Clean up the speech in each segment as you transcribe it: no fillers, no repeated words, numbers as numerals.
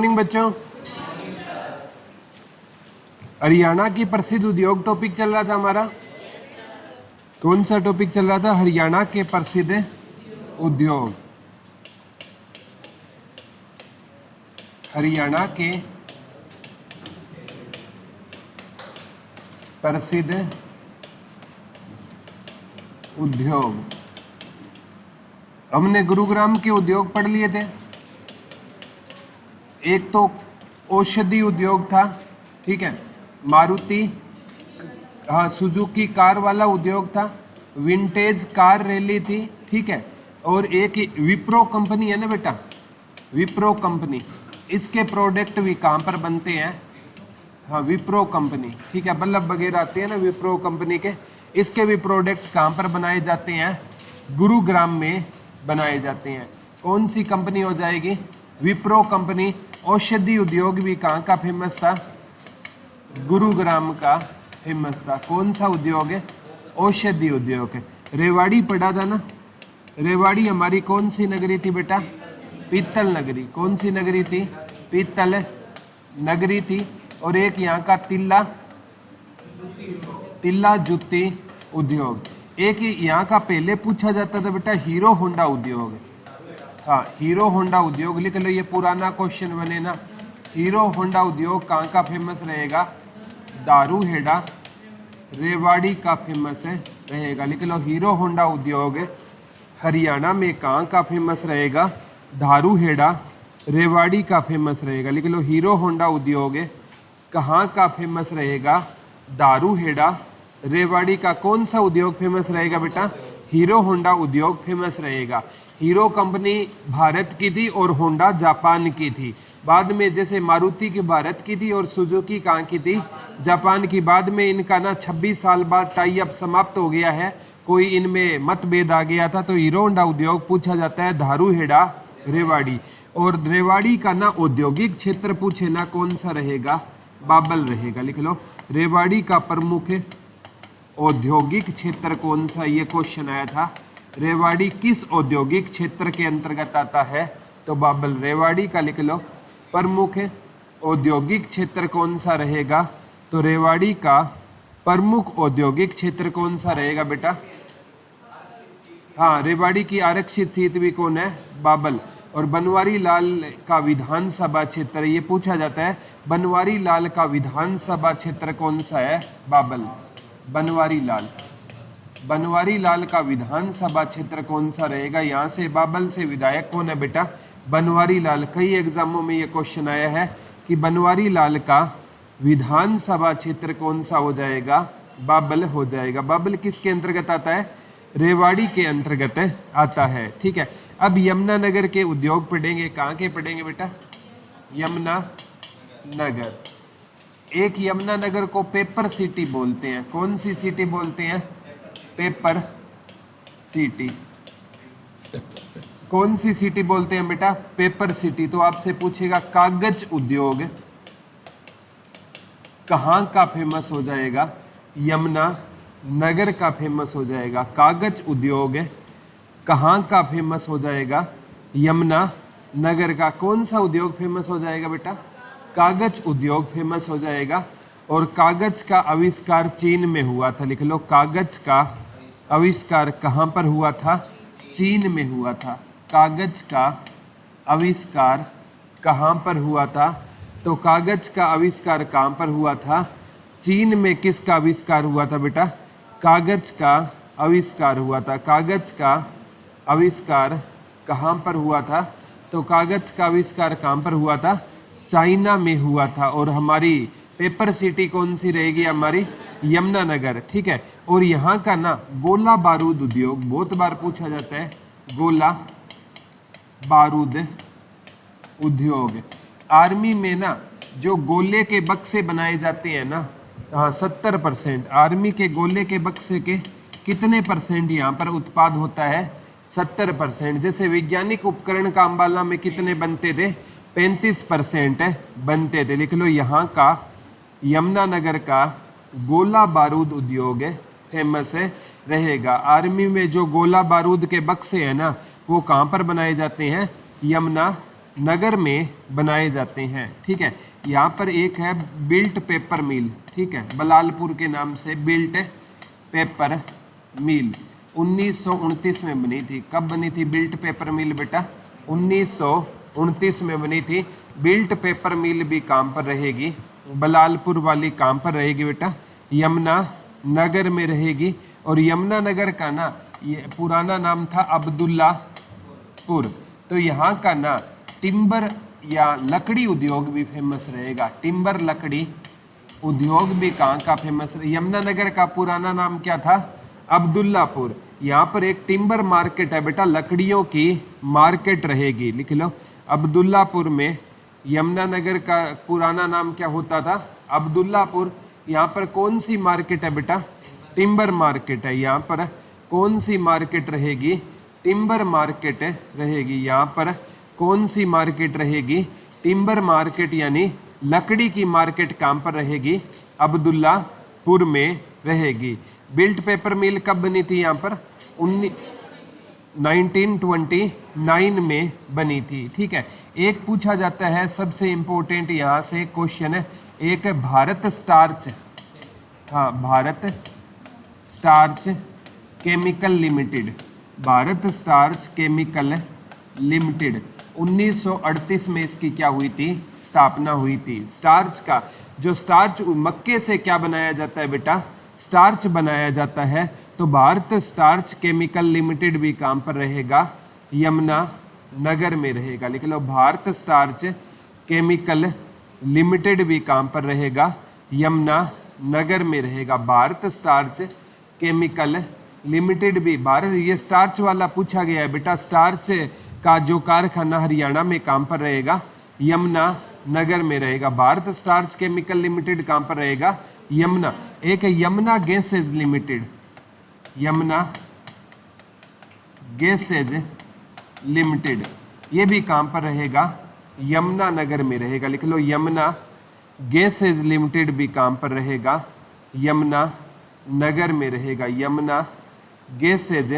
Morning बच्चों। हरियाणा की प्रसिद्ध उद्योग टॉपिक चल रहा था हमारा। कौन सा टॉपिक चल रहा था? हरियाणा के प्रसिद्ध उद्योग। हरियाणा के प्रसिद्ध उद्योग। हमने गुरुग्राम के उद्योग पढ़ लिए थे। एक तो औषधि उद्योग था, ठीक है, मारुति हाँ सुजुकी कार वाला उद्योग था, विंटेज कार रैली थी, ठीक है, और एक विप्रो कंपनी है ना बेटा, विप्रो कंपनी, इसके प्रोडक्ट भी कहाँ पर बनते हैं? हाँ विप्रो कंपनी, ठीक है, बल्लभ वगैरह आते हैं ना विप्रो कंपनी के, इसके भी प्रोडक्ट कहाँ पर बनाए जाते हैं? गुरुग्राम में बनाए जाते हैं। कौन सी कंपनी हो जाएगी? विप्रो कंपनी। औषधि उद्योग भी कहाँ का फेमस था? गुरुग्राम का फेमस था। कौन सा उद्योग है? औषधि उद्योग है। रेवाड़ी पढ़ा था ना, रेवाड़ी हमारी कौन सी नगरी थी बेटा? पीतल नगरी। कौन सी नगरी थी? पीतल नगरी थी। और एक यहाँ का तिल्ला जुत्ती उद्योग। एक यहाँ का पहले पूछा जाता था बेटा हीरो होंडा उद्योग। हाँ हीरो होंडा उद्योग लिख लो, ये पुराना क्वेश्चन बने ना। हीरो होंडा उद्योग कहाँ का फेमस रहेगा? दारूहेड़ा रेवाड़ी का फेमस है रहेगा। लिख लो हीरो होंडा उद्योग हरियाणा में कहाँ का फेमस रहेगा? दारूहेड़ा रेवाड़ी का फेमस रहेगा। लिख लो हीरो होंडा उद्योग कहाँ का फेमस रहेगा? दारूहेड़ा रेवाड़ी का। कौन सा उद्योग फेमस रहेगा बेटा? हीरो होंडा उद्योग फेमस रहेगा। हीरो कंपनी भारत की थी और होंडा जापान की थी। बाद में जैसे मारुति की भारत की थी और सुजुकी कहाँ की थी? जापान की। बाद में इनका ना 26 साल बाद टाई अप समाप्त हो गया है, कोई इनमें मतभेद आ गया था, तो हीरो होंडा उद्योग पूछा जाता है दारूहेड़ा रेवाड़ी। और रेवाड़ी का ना औद्योगिक क्षेत्र पूछे ना कौन सा रहेगा? बाबल रहेगा। लिख लो रेवाड़ी का प्रमुख औद्योगिक क्षेत्र कौन सा? ये क्वेश्चन आया था। रेवाड़ी किस औद्योगिक क्षेत्र के अंतर्गत आता है? तो बाबल। रेवाड़ी का लिख लो प्रमुख औद्योगिक क्षेत्र कौन सा रहेगा? तो रेवाड़ी का प्रमुख औद्योगिक क्षेत्र कौन सा रहेगा बेटा? हाँ रेवाड़ी की आरक्षित सीट भी कौन है? बाबल। और बनवारी लाल का विधानसभा क्षेत्र, ये पूछा जाता है बनवारी लाल का विधानसभा क्षेत्र कौन सा है? बाबल। बनवारी लाल का विधानसभा क्षेत्र कौन सा रहेगा? यहाँ से बाबल से विधायक कौन है बेटा? बनवारी लाल। कई एग्जामों में ये क्वेश्चन आया है कि बनवारी लाल का विधानसभा क्षेत्र कौन सा हो जाएगा? बाबल हो जाएगा। बाबल किसके अंतर्गत आता है? रेवाड़ी के अंतर्गत आता है, ठीक है। अब यमुनानगर के उद्योग पढ़ेंगे। कहाँ के पढ़ेंगे बेटा? यमुनानगर। एक यमुनानगर को पेपर सिटी बोलते हैं। कौन सी सिटी बोलते हैं? Paper city. कौन सी सिटी बोलते हैं बेटा? Paper city. तो आपसे पूछेगा कागज उद्योग कहाँ का फेमस हो जाएगा? यमुनानगर का फेमस हो जाएगा। कागज उद्योग कहाँ का फेमस हो जाएगा? यमुनानगर का। कौन सा उद्योग फेमस हो जाएगा बेटा? कागज उद्योग फेमस हो जाएगा। और कागज का आविष्कार चीन में हुआ था। लिख लो कागज का आविष्कार कहाँ पर हुआ था? चीन में हुआ था। कागज का आविष्कार कहाँ पर हुआ था? तो कागज का आविष्कार कहाँ पर हुआ था? चीन में। किसका आविष्कार हुआ था बेटा? कागज का आविष्कार हुआ था। कागज का आविष्कार कहाँ पर हुआ था? तो कागज का आविष्कार कहाँ पर हुआ था? चाइना में हुआ था। और हमारी पेपर सिटी कौन सी रहेगी? हमारी यमुनानगर, ठीक है। और यहाँ का ना गोला बारूद उद्योग बहुत बार पूछा जाता है। गोला बारूद उद्योग। आर्मी में ना जो गोले के बक्से बनाए जाते हैं ना, हाँ 70%। आर्मी के गोले के बक्से के कितने परसेंट यहाँ पर उत्पाद होता है? 70%। जैसे वैज्ञानिक उपकरण का अंबाला में कितने बनते थे? 35% बनते थे। लिख लो यहाँ का यमुनानगर का गोला बारूद उद्योग फेमस रहेगा। आर्मी में जो गोला बारूद के बक्से हैं ना, वो कहाँ पर बनाए जाते हैं? यमुना नगर में बनाए जाते हैं। ठीक है, यहाँ पर एक है बिल्ट पेपर मिल, ठीक है, बलालपुर के नाम से बिल्ट पेपर मिल 1929 में बनी थी। कब बनी थी बिल्ट पेपर मिल बेटा? 1929 में बनी थी। बिल्ट पेपर मिल भी काम पर रहेगी, बलालपुर वाली काम पर रहेगी बेटा, यमुना नगर में रहेगी। और यमुना नगर का ना ये पुराना नाम था अब्दुल्लापुर। तो यहाँ का ना टिम्बर या लकड़ी उद्योग भी फेमस रहेगा। टिम्बर लकड़ी उद्योग भी कहाँ का फेमस? यमुना नगर का पुराना नाम क्या था? अब्दुल्लापुर। यहाँ पर एक टिम्बर मार्केट है बेटा, लकड़ियों की मार्केट रहेगी, लिख लो। अब्दुल्लापुर में यमुना नगर का पुराना नाम क्या होता था? अब्दुल्लापुर। यहाँ पर कौन सी मार्केट है बेटा? टिम्बर मार्केट है। यहाँ पर कौन सी मार्केट रहेगी? टिम्बर मार्केट रहेगी। यहाँ पर कौन सी मार्केट रहेगी? टिम्बर मार्केट यानी लकड़ी की मार्केट काम पर रहेगी, अब्दुल्लापुर में रहेगी। बिल्ट पेपर मिल कब बनी थी? यहाँ पर 1929 में बनी थी। ठीक है, एक पूछा जाता है सबसे इंपॉर्टेंट यहाँ से क्वेश्चन है, एक भारत स्टार्च, हाँ Bharat starch chemical limited, Bharat starch chemical limited 1938 में इसकी क्या हुई थी? स्थापना हुई थी। स्टार्च का जो स्टार्च मक्के से क्या बनाया जाता है बेटा? स्टार्च बनाया जाता है। तो भारत स्टार्च केमिकल लिमिटेड भी काम पर रहेगा, यमुना नगर में रहेगा, लिख लो। भारत स्टार्च केमिकल लिमिटेड भी काम पर रहेगा, यमुना नगर में रहेगा। भारत स्टार्च केमिकल लिमिटेड भी, भारत, ये स्टार्च वाला पूछा गया है बेटा। स्टार्च का जो कारखाना हरियाणा में काम पर रहेगा, यमुना नगर में रहेगा। भारत स्टार्च केमिकल लिमिटेड काम पर रहेगा, यमुना। एक है Yamuna gases limited, Yamuna gases limited, ये भी काम पर रहेगा, यमुना नगर में रहेगा, लिख लो। यमुना गैसेज लिमिटेड भी काम पर रहेगा, यमुना नगर में रहेगा। यमुना गैसेज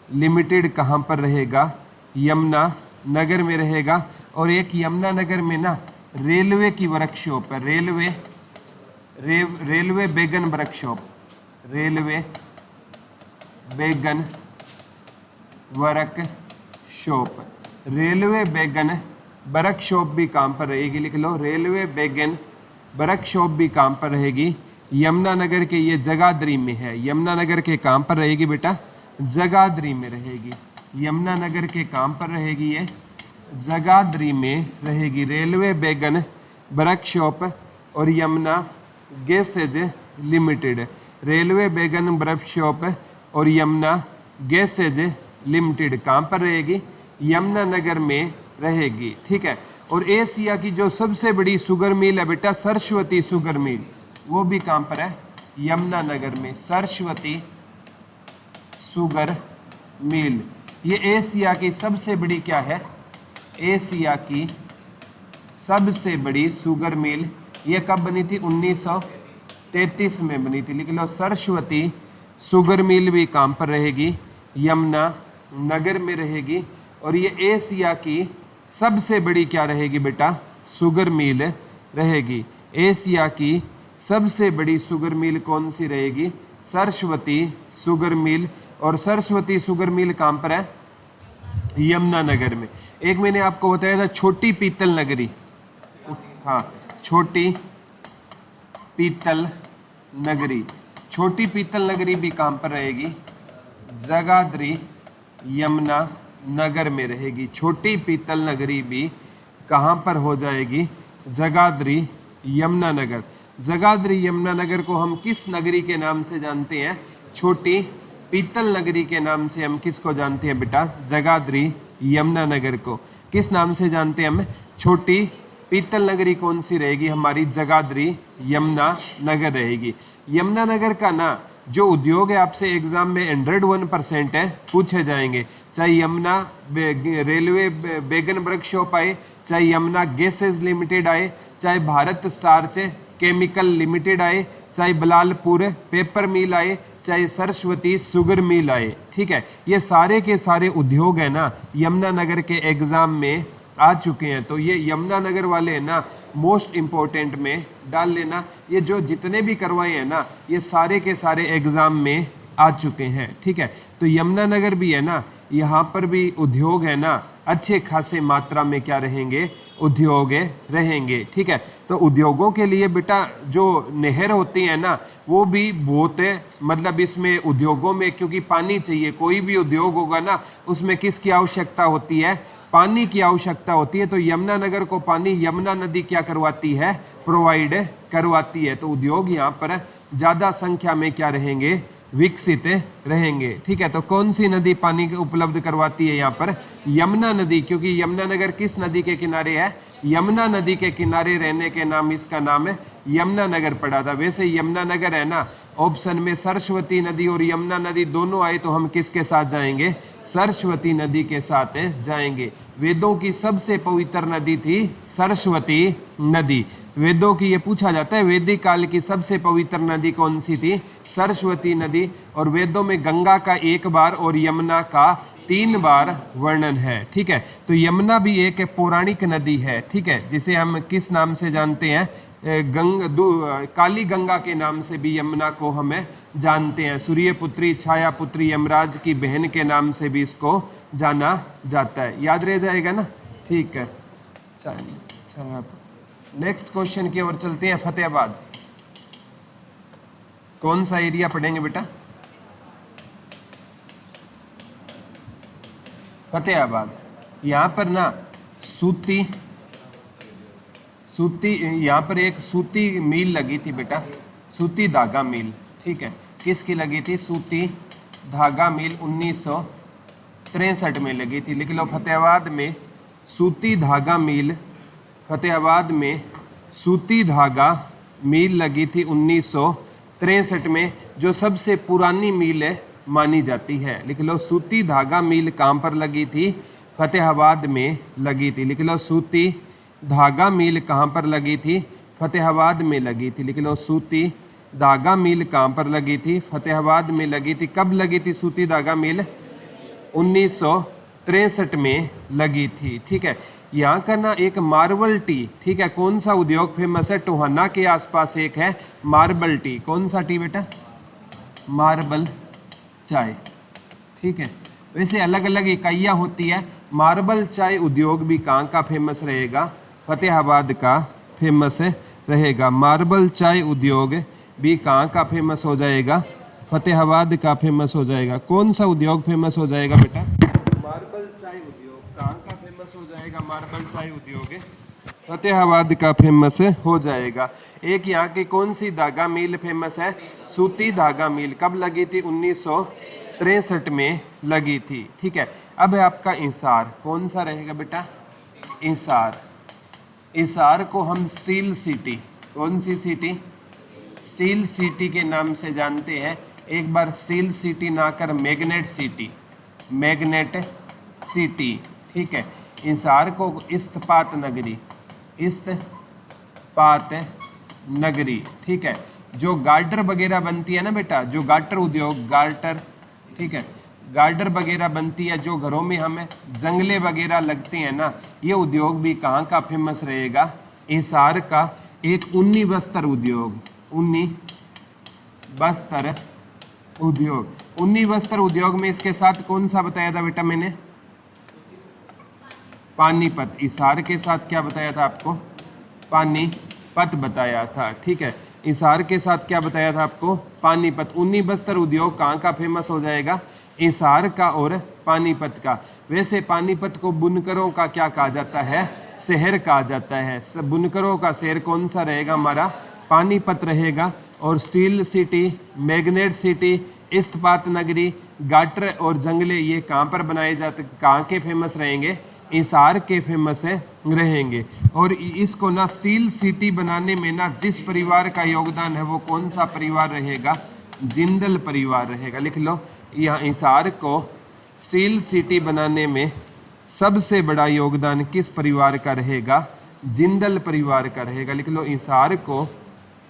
लिमिटेड कहाँ पर रहेगा? यमुना नगर में रहेगा। और एक यमुना नगर में ना रेलवे की वर्कशॉप है, रेलवे बेगन वर्कशॉप, रेलवे बेगन वर्कशॉप, रेलवे बेगन वर्कशॉप भी काम पर रहेगी, लिख लो। रेलवे बेगन वर्कशॉप भी काम पर रहेगी, यमुना नगर के, ये जगाधरी में है। यमुना नगर के काम पर रहेगी बेटा, जगाधरी में रहेगी। यमुना नगर के काम पर रहेगी, ये जगाधरी में रहेगी। रेलवे बेगन वर्कशॉप और यमुना गैसेज लिमिटेड, रेलवे बेगन वर्कशॉप और यमुना गैसेज लिमिटेड काम पर रहेगी, यमुना नगर में रहेगी। ठीक है, और एशिया की जो सबसे बड़ी शुगर मिल है बेटा, सरस्वती शुगर मिल, वो भी काम पर है, यमुना नगर में। सरस्वती शुगर मिल, ये एशिया की सबसे बड़ी क्या है? एशिया की सबसे बड़ी शुगर मिल। ये कब बनी थी? 1933 में बनी थी, लिख लो। सरस्वती शुगर मिल भी काम पर रहेगी, यमुना नगर में रहेगी। और ये एशिया की सबसे बड़ी क्या रहेगी बेटा? शुगर मिल रहेगी। एशिया की सबसे बड़ी शुगर मिल कौन सी रहेगी? Saraswati sugar mill. और सरस्वती शुगर मिल कहाँ पर है? यमुना नगर में। एक मैंने आपको बताया था छोटी पीतल नगरी, हाँ छोटी पीतल नगरी, छोटी पीतल नगरी भी कहाँ पर रहेगी? जगाधरी यमुना नगर में रहेगी। छोटी पीतल नगरी भी कहाँ पर हो जाएगी? जगाधरी यमुना नगर। जगाधरी यमुना नगर को हम किस नगरी के नाम से जानते हैं? छोटी पीतल नगरी के नाम से हम किसको जानते हैं बेटा? जगाधरी यमुना नगर को किस नाम से जानते हैं हम? छोटी पीतल नगरी कौन सी रहेगी हमारी? जगाधरी यमुना नगर रहेगी। यमुना नगर का ना जो उद्योग है आपसे एग्जाम में 101% है, पूछे जाएंगे। चाहे यमुना रेलवे बेगन वर्कशॉप आए, चाहे यमुना गैसेज लिमिटेड आए, चाहे भारत स्टार्च केमिकल लिमिटेड आए, चाहे बलालपुर पेपर मिल आए, चाहे सरस्वती शुगर मिल आए। ठीक है, ये सारे के सारे उद्योग है ना यमुना नगर के एग्जाम में आ चुके हैं। तो ये यमुनानगर वाले है ना मोस्ट इम्पोर्टेंट में डाल लेना। ये जो जितने भी करवाए हैं ना ये सारे के सारे एग्जाम में आ चुके हैं, ठीक है। तो यमुनानगर भी है ना, यहाँ पर भी उद्योग है ना अच्छे खासे मात्रा में क्या रहेंगे, उद्योग रहेंगे, ठीक है। तो उद्योगों के लिए बेटा जो नहर होती है ना वो भी बहुत मतलब इसमें उद्योगों में क्योंकि पानी चाहिए, कोई भी उद्योग होगा ना उसमें किसकी आवश्यकता होती है, पानी की आवश्यकता होती है। तो यमुनानगर को पानी यमुना नदी क्या करवाती है, प्रोवाइड करवाती है। तो उद्योग यहाँ पर ज़्यादा संख्या में क्या रहेंगे, विकसित रहेंगे, ठीक है। तो कौन सी नदी पानी उपलब्ध करवाती है यहाँ पर, यमुना नदी, क्योंकि यमुनानगर किस नदी के किनारे है, यमुना नदी के किनारे रहने के नाम इसका नाम है यमुनानगर पड़ा था। वैसे यमुनानगर है ना ऑप्शन में सरस्वती नदी और यमुना नदी दोनों आए तो हम किसके साथ जाएंगे, सरस्वती नदी के साथ जाएंगे। वेदों की सबसे पवित्र नदी थी सरस्वती नदी। वेदों की ये पूछा जाता है वैदिक काल की सबसे पवित्र नदी कौन सी थी, सरस्वती नदी। और वेदों में गंगा का 1 बार और यमुना का 3 बार वर्णन है, ठीक है। तो यमुना भी एक पौराणिक नदी है, ठीक है, जिसे हम किस नाम से जानते हैं, काली गंगा के नाम से भी यमुना को हमें जानते हैं। सूर्यपुत्री छाया पुत्री यमराज की बहन के नाम से भी इसको जाना जाता है, याद रह जाएगा ना, ठीक है। अच्छा नेक्स्ट क्वेश्चन की ओर चलते हैं। फतेहाबाद कौन सा एरिया पढ़ेंगे बेटा, फतेहाबाद। यहाँ पर ना सूती यहाँ पर एक सूती मिल लगी थी बेटा, सूती धागा मिल, ठीक है। किसकी लगी थी, सूती धागा मिल 1963 में लगी थी। लिख लो फतेहाबाद में सूती धागा मिल, फतेहाबाद में सूती धागा मिल लगी थी 1963 में, जो सबसे पुरानी मिल मानी जाती है। लिख लो सूती धागा मिल कहाँ पर लगी थी, फतेहाबाद में लगी थी। लिख लो सूती धागा मिल कहाँ पर लगी थी, फतेहाबाद में लगी थी। लिख लो सूती धागा मिल कहाँ पर लगी थी, फतेहाबाद में लगी थी। कब लगी थी सूती धागा मिल, 1963 में लगी थी, ठीक है। यहाँ का ना एक मार्बल टी, ठीक है, कौन सा उद्योग फेमस है, टोहाना के आसपास एक है मार्बल टी। कौन सा टी बेटा, मार्बल चाय, ठीक है। वैसे अलग अलग इकाइयाँ होती है। मार्बल चाय उद्योग भी कहाँ का फेमस रहेगा, फतेहाबाद का फेमस रहेगा। मार्बल चाय उद्योग भी कहाँ का फेमस हो जाएगा, फतेहाबाद का फेमस हो जाएगा। कौन सा उद्योग फेमस हो जाएगा बेटा, मार्बल चाय उद्योग कहाँ का फेमस हो जाएगा, मार्बल चाय उद्योग फतेहाबाद का फेमस हो जाएगा। एक यहाँ की कौन सी धागा मिल फेमस है, सूती धागा मिल। कब लगी थी, 1963 में लगी थी, ठीक है। अब है आपका इंसार, कौन सा रहेगा बेटा, इंसार। इंसार को हम स्टील सिटी, कौन सी सिटी, स्टील सिटी के नाम से जानते हैं। एक बार स्टील सिटी ना कर मैग्नेट सिटी, मैग्नेट सिटी, ठीक है। इंसार को इस्पात नगरी, इस्पात नगरी, ठीक है। जो गार्डर वगैरह बनती है ना बेटा, जो गार्टर उद्योग, गार्टर, ठीक है, गार्डर वगैरह बनती है, जो घरों में हमें जंगले वगैरह लगते हैं ना, ये उद्योग भी कहाँ का फेमस रहेगा, हिसार का। एक ऊनी वस्त्र उद्योग, ऊनी वस्त्र उद्योग। ऊनी वस्त्र उद्योग में इसके साथ कौन सा बताया था बेटा मैंने, पानीपत। हिसार के साथ क्या बताया था आपको, पानीपत बताया था, ठीक है। हिसार के साथ क्या बताया था आपको, पानीपत। ऊनी वस्त्र उद्योग कहाँ का फेमस हो जाएगा, हिसार का और पानीपत का। वैसे पानीपत को बुनकरों का क्या कहा जाता है, शहर कहा जाता है। बुनकरों का शहर कौन सा रहेगा हमारा, पानीपत रहेगा। और स्टील सिटी, मैग्नेट सिटी, इस्पात नगरी, गाटर और जंगले ये कहाँ पर बनाए जाते, कहाँ के फेमस रहेंगे, हिसार के फेमस रहेंगे। और इसको ना स्टील सिटी बनाने में ना जिस परिवार का योगदान है वो कौन सा परिवार रहेगा, जिंदल परिवार रहेगा। लिख लो, यहाँ हिसार को स्टील सिटी बनाने में सबसे बड़ा योगदान किस परिवार का रहेगा, जिंदल परिवार का रहेगा। लिख लो, हिसार को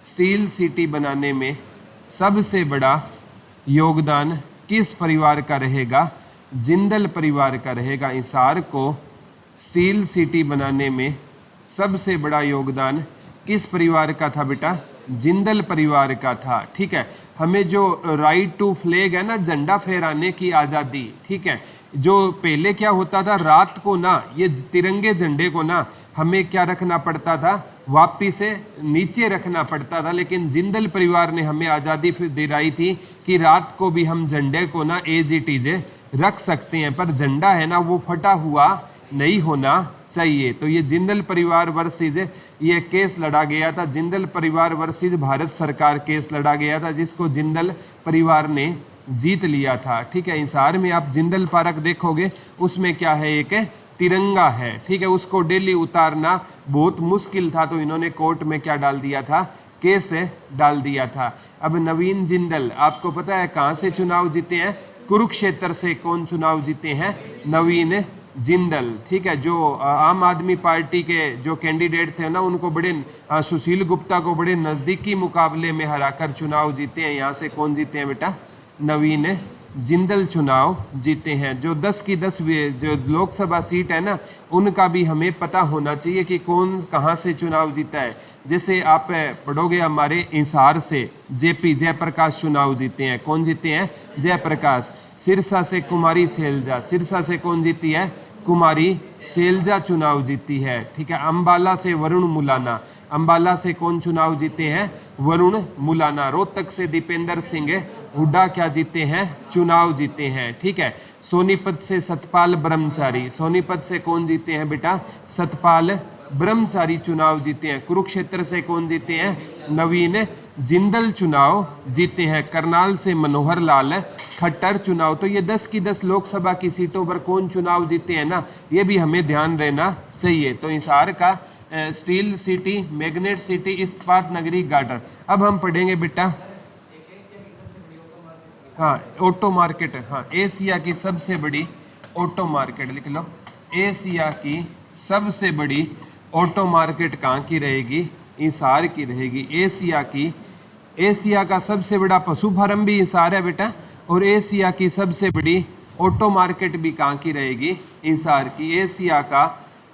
स्टील सिटी बनाने में सबसे बड़ा योगदान किस परिवार का रहेगा, जिंदल परिवार का रहेगा। हिसार को स्टील सिटी बनाने में सबसे बड़ा योगदान किस परिवार का था बेटा? जिंदल परिवार का था। ठीक है, हमें जो राइट टू फ्लैग है ना, झंडा फहराने की आज़ादी, ठीक है, जो पहले क्या होता था, रात को ना ये तिरंगे झंडे को ना हमें क्या रखना पड़ता था, वापिस से नीचे रखना पड़ता था, लेकिन जिंदल परिवार ने हमें आज़ादी दिलाई थी कि रात को भी हम झंडे को ना एज इट इज रख सकते हैं, पर झंडा है ना वो फटा हुआ नहीं होना चाहिए। तो ये जिंदल परिवार वर्सेज ये केस लड़ा गया था, जिंदल परिवार वर्सेज भारत सरकार केस लड़ा गया था, जिसको जिंदल परिवार ने जीत लिया था। ठीक है, हिसार में आप जिंदल पार्क देखोगे, उसमें क्या है, एक तिरंगा है। ठीक है, उसको डेली उतारना बहुत मुश्किल था, तो इन्होंने कोर्ट में क्या डाल दिया था, केस डाल दिया था। अब नवीन जिंदल, आपको पता है कहाँ से चुनाव जीते हैं? कुरुक्षेत्र से। कौन चुनाव जीते हैं? नवीन जिंदल। ठीक है, जो आम आदमी पार्टी के जो कैंडिडेट थे ना, उनको बड़े सुशील गुप्ता को बड़े नज़दीकी मुकाबले में हराकर चुनाव जीते हैं। यहाँ से कौन जीते हैं बेटा? नवीन जिंदल चुनाव जीते हैं। जो 10 की 10 जो लोकसभा सीट है ना, उनका भी हमें पता होना चाहिए कि कौन कहाँ से चुनाव जीता है। जैसे आप पढ़ोगे, हमारे हिसार से जेपी जयप्रकाश चुनाव जीते हैं। कौन जीते हैं? जयप्रकाश। सिरसा से कुमारी सैलजा, सिरसा से कौन जीती है? कुमारी सैलजा चुनाव जीती है। ठीक है, अंबाला से वरुण मुलाना, अंबाला से कौन चुनाव जीते हैं? वरुण मुलाना। रोहतक से दीपेंद्र सिंह हुड्डा क्या जीते हैं? चुनाव जीते हैं। ठीक है, सोनीपत से सतपाल ब्रह्मचारी, सोनीपत से कौन जीते हैं बेटा? सतपाल ब्रह्मचारी चुनाव जीते हैं। कुरुक्षेत्र से कौन जीते हैं? नवीन जिंदल चुनाव जीते हैं। करनाल से मनोहर लाल खट्टर चुनाव। तो ये 10 की 10 लोकसभा की सीटों पर कौन चुनाव जीते हैं ना, ये भी हमें ध्यान रहना चाहिए। तो हिसार का स्टील सिटी, मैग्नेट सिटी, इस्पात नगरी, गार्डन। अब हम पढ़ेंगे बेटा, हाँ, ऑटो मार्केट। हाँ, एशिया की सबसे बड़ी ऑटो मार्केट लिख लो। एशिया की सबसे बड़ी ऑटो मार्केट कहाँ की रहेगी? हिसार की रहेगी। एशिया का सबसे बड़ा पशु फार्म भी हिसार है बेटा, और एशिया की सबसे बड़ी ऑटो मार्केट भी कहाँ की रहेगी? हिसार की। एशिया का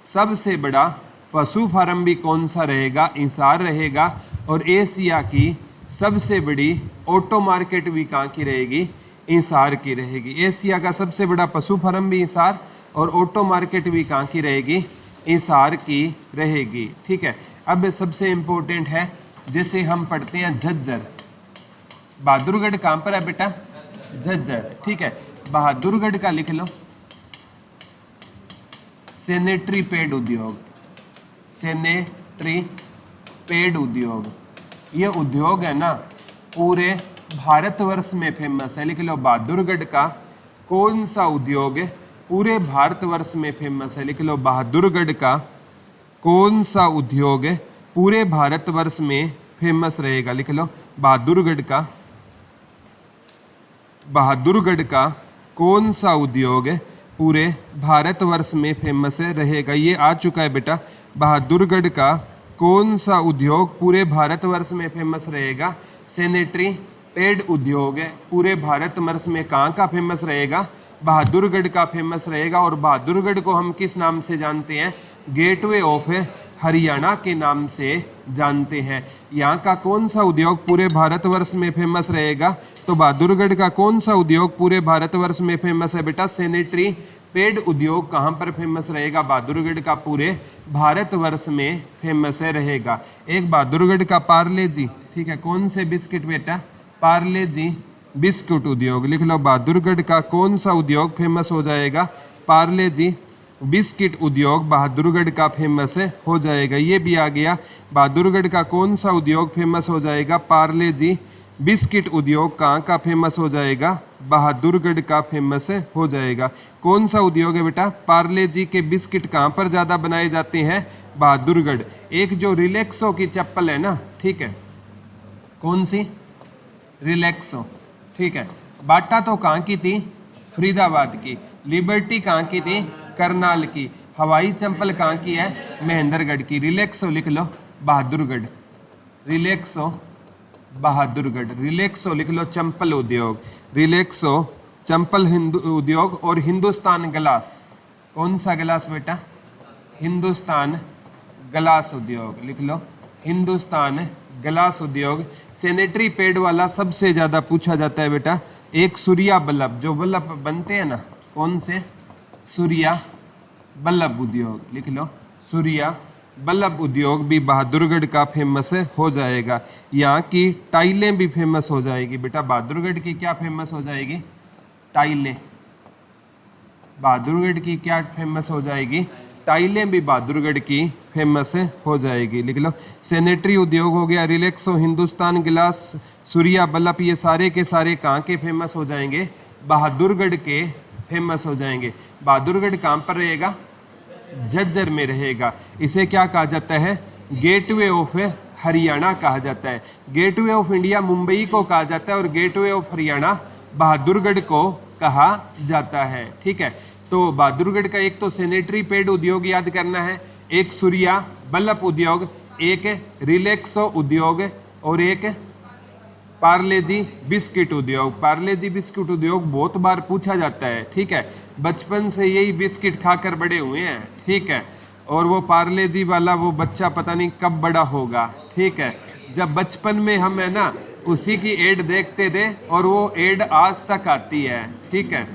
सबसे बड़ा पशु फार्म भी कौन सा रहेगा? हिसार रहेगा। और एशिया की सबसे बड़ी ऑटो मार्केट भी कहाँ की रहेगी? हिसार की रहेगी। एशिया का सबसे बड़ा पशु फार्म भी हिसार, और ऑटो मार्केट भी कहाँ की रहेगी? हिसार की रहेगी। ठीक है, अब सबसे इम्पोर्टेंट है, जैसे हम पढ़ते हैं झज्जर। बहादुरगढ़ कहाँ पर है बेटा? झज्जर। ठीक है, बहादुरगढ़ का लिख लो। सैनिटरी पैड उद्योग, सैनिटरी पैड उद्योग, ये उद्योग है ना पूरे भारतवर्ष में फेमस है। लिख लो, बहादुरगढ़ का कौन सा उद्योग है पूरे भारतवर्ष में फेमस है? लिख लो, बहादुरगढ़ का कौन सा उद्योग है पूरे भारतवर्ष में फेमस रहेगा? लिख लो, बहादुरगढ़ का कौन सा उद्योग है पूरे भारतवर्ष में फेमस रहेगा? ये आ चुका है बेटा। बहादुरगढ़ का कौन सा उद्योग पूरे भारतवर्ष में फेमस रहेगा? सैनिटरी पैड उद्योग है पूरे भारतवर्ष में कहाँ का फेमस रहेगा? बहादुरगढ़ का फेमस रहेगा। और बहादुरगढ़ को हम किस नाम से जानते हैं? गेटवे ऑफ हरियाणा के नाम से जानते हैं। यहाँ का कौन सा उद्योग पूरे भारतवर्ष में फेमस रहेगा? तो बहादुरगढ़ का कौन सा उद्योग पूरे भारतवर्ष में फेमस है बेटा? सैनिटरी पैड उद्योग कहाँ पर फेमस रहेगा? बहादुरगढ़ का पूरे भारतवर्ष में फेमस रहेगा। एक बहादुरगढ़ का पार्ले जी, ठीक है, कौन से बिस्किट बेटा? पार्ले जी बिस्कुट उद्योग। लिख लो, बहादुरगढ़ का कौन सा उद्योग फेमस हो जाएगा? पार्ले जी बिस्किट उद्योग बहादुरगढ़ का फेमस हो जाएगा। ये भी आ गया। बहादुरगढ़ का कौन सा उद्योग फेमस हो जाएगा? पार्ले जी बिस्किट उद्योग कहाँ का फेमस हो जाएगा? बहादुरगढ़ का फेमस हो जाएगा। कौन सा उद्योग है बेटा? पार्ले जी के बिस्किट कहाँ पर ज़्यादा बनाए जाते हैं? बहादुरगढ़। एक जो रिलैक्सो की चप्पल है ना, ठीक है, कौन सी? रिलैक्सो। ठीक है, बाटा तो कहाँ की थी? फरीदाबाद की। लिबर्टी कहाँ की थी? करनाल की। हवाई चंपल कहाँ की है? महेंद्रगढ़ की। रिलैक्सो लिख लो, बहादुरगढ़। रिलैक्सो बहादुरगढ़। रिलैक्सो लिख लो, चंपल उद्योग। रिलैक्सो चंपल उद्योग। और हिंदुस्तान गिलास, कौन सा गिलास बेटा? हिंदुस्तान ग्लास उद्योग, लिख लो हिंदुस्तान ग्लास उद्योग। सैनिटरी पैड वाला सबसे ज्यादा पूछा जाता है बेटा। एक सूर्या बल्लभ, जो बल्लभ बनते हैं ना, कौन से, सूर्या बल्लभ उद्योग, लिख लो सूर्या बल्लभ उद्योग भी बहादुरगढ़ का फेमस हो जाएगा। यहाँ की टाइलें भी फेमस हो जाएगी बेटा। बहादुरगढ़ की क्या फेमस हो जाएगी, टाइलें। बहादुरगढ़ की क्या फेमस हो जाएगी, टाइलें भी बहादुरगढ़ की फेमस हो जाएगी, लिख लो। सैनिटरी उद्योग हो गया, रिलैक्सो, हिंदुस्तान गिलास, सूर्या बल्लभ, ये सारे के सारे कहाँ के फेमस हो जाएंगे, बहादुरगढ़ के फेमस हो जाएंगे। बहादुरगढ़ कहाँ पर रहेगा, झज्जर में रहेगा। इसे क्या कहा जाता है, गेटवे ऑफ हरियाणा कहा जाता है। गेटवे ऑफ इंडिया मुंबई को कहा जाता है और गेटवे ऑफ हरियाणा बहादुरगढ़ को कहा जाता है। ठीक है, तो बहादुरगढ़ का एक तो सैनिटरी पैड उद्योग याद करना है, एक सूर्या बल्लभ उद्योग, एक रिलैक्सो उद्योग और एक पार्ले जी बिस्किट उद्योग। पार्ले जी बिस्किट उद्योग बहुत बार पूछा जाता है। ठीक है, बचपन से यही बिस्किट खाकर बड़े हुए हैं। ठीक है, और वो पार्ले जी वाला वो बच्चा पता नहीं कब बड़ा होगा। ठीक है, जब बचपन में हम है ना उसी की एड देखते थे और वो एड आज तक आती है। ठीक है,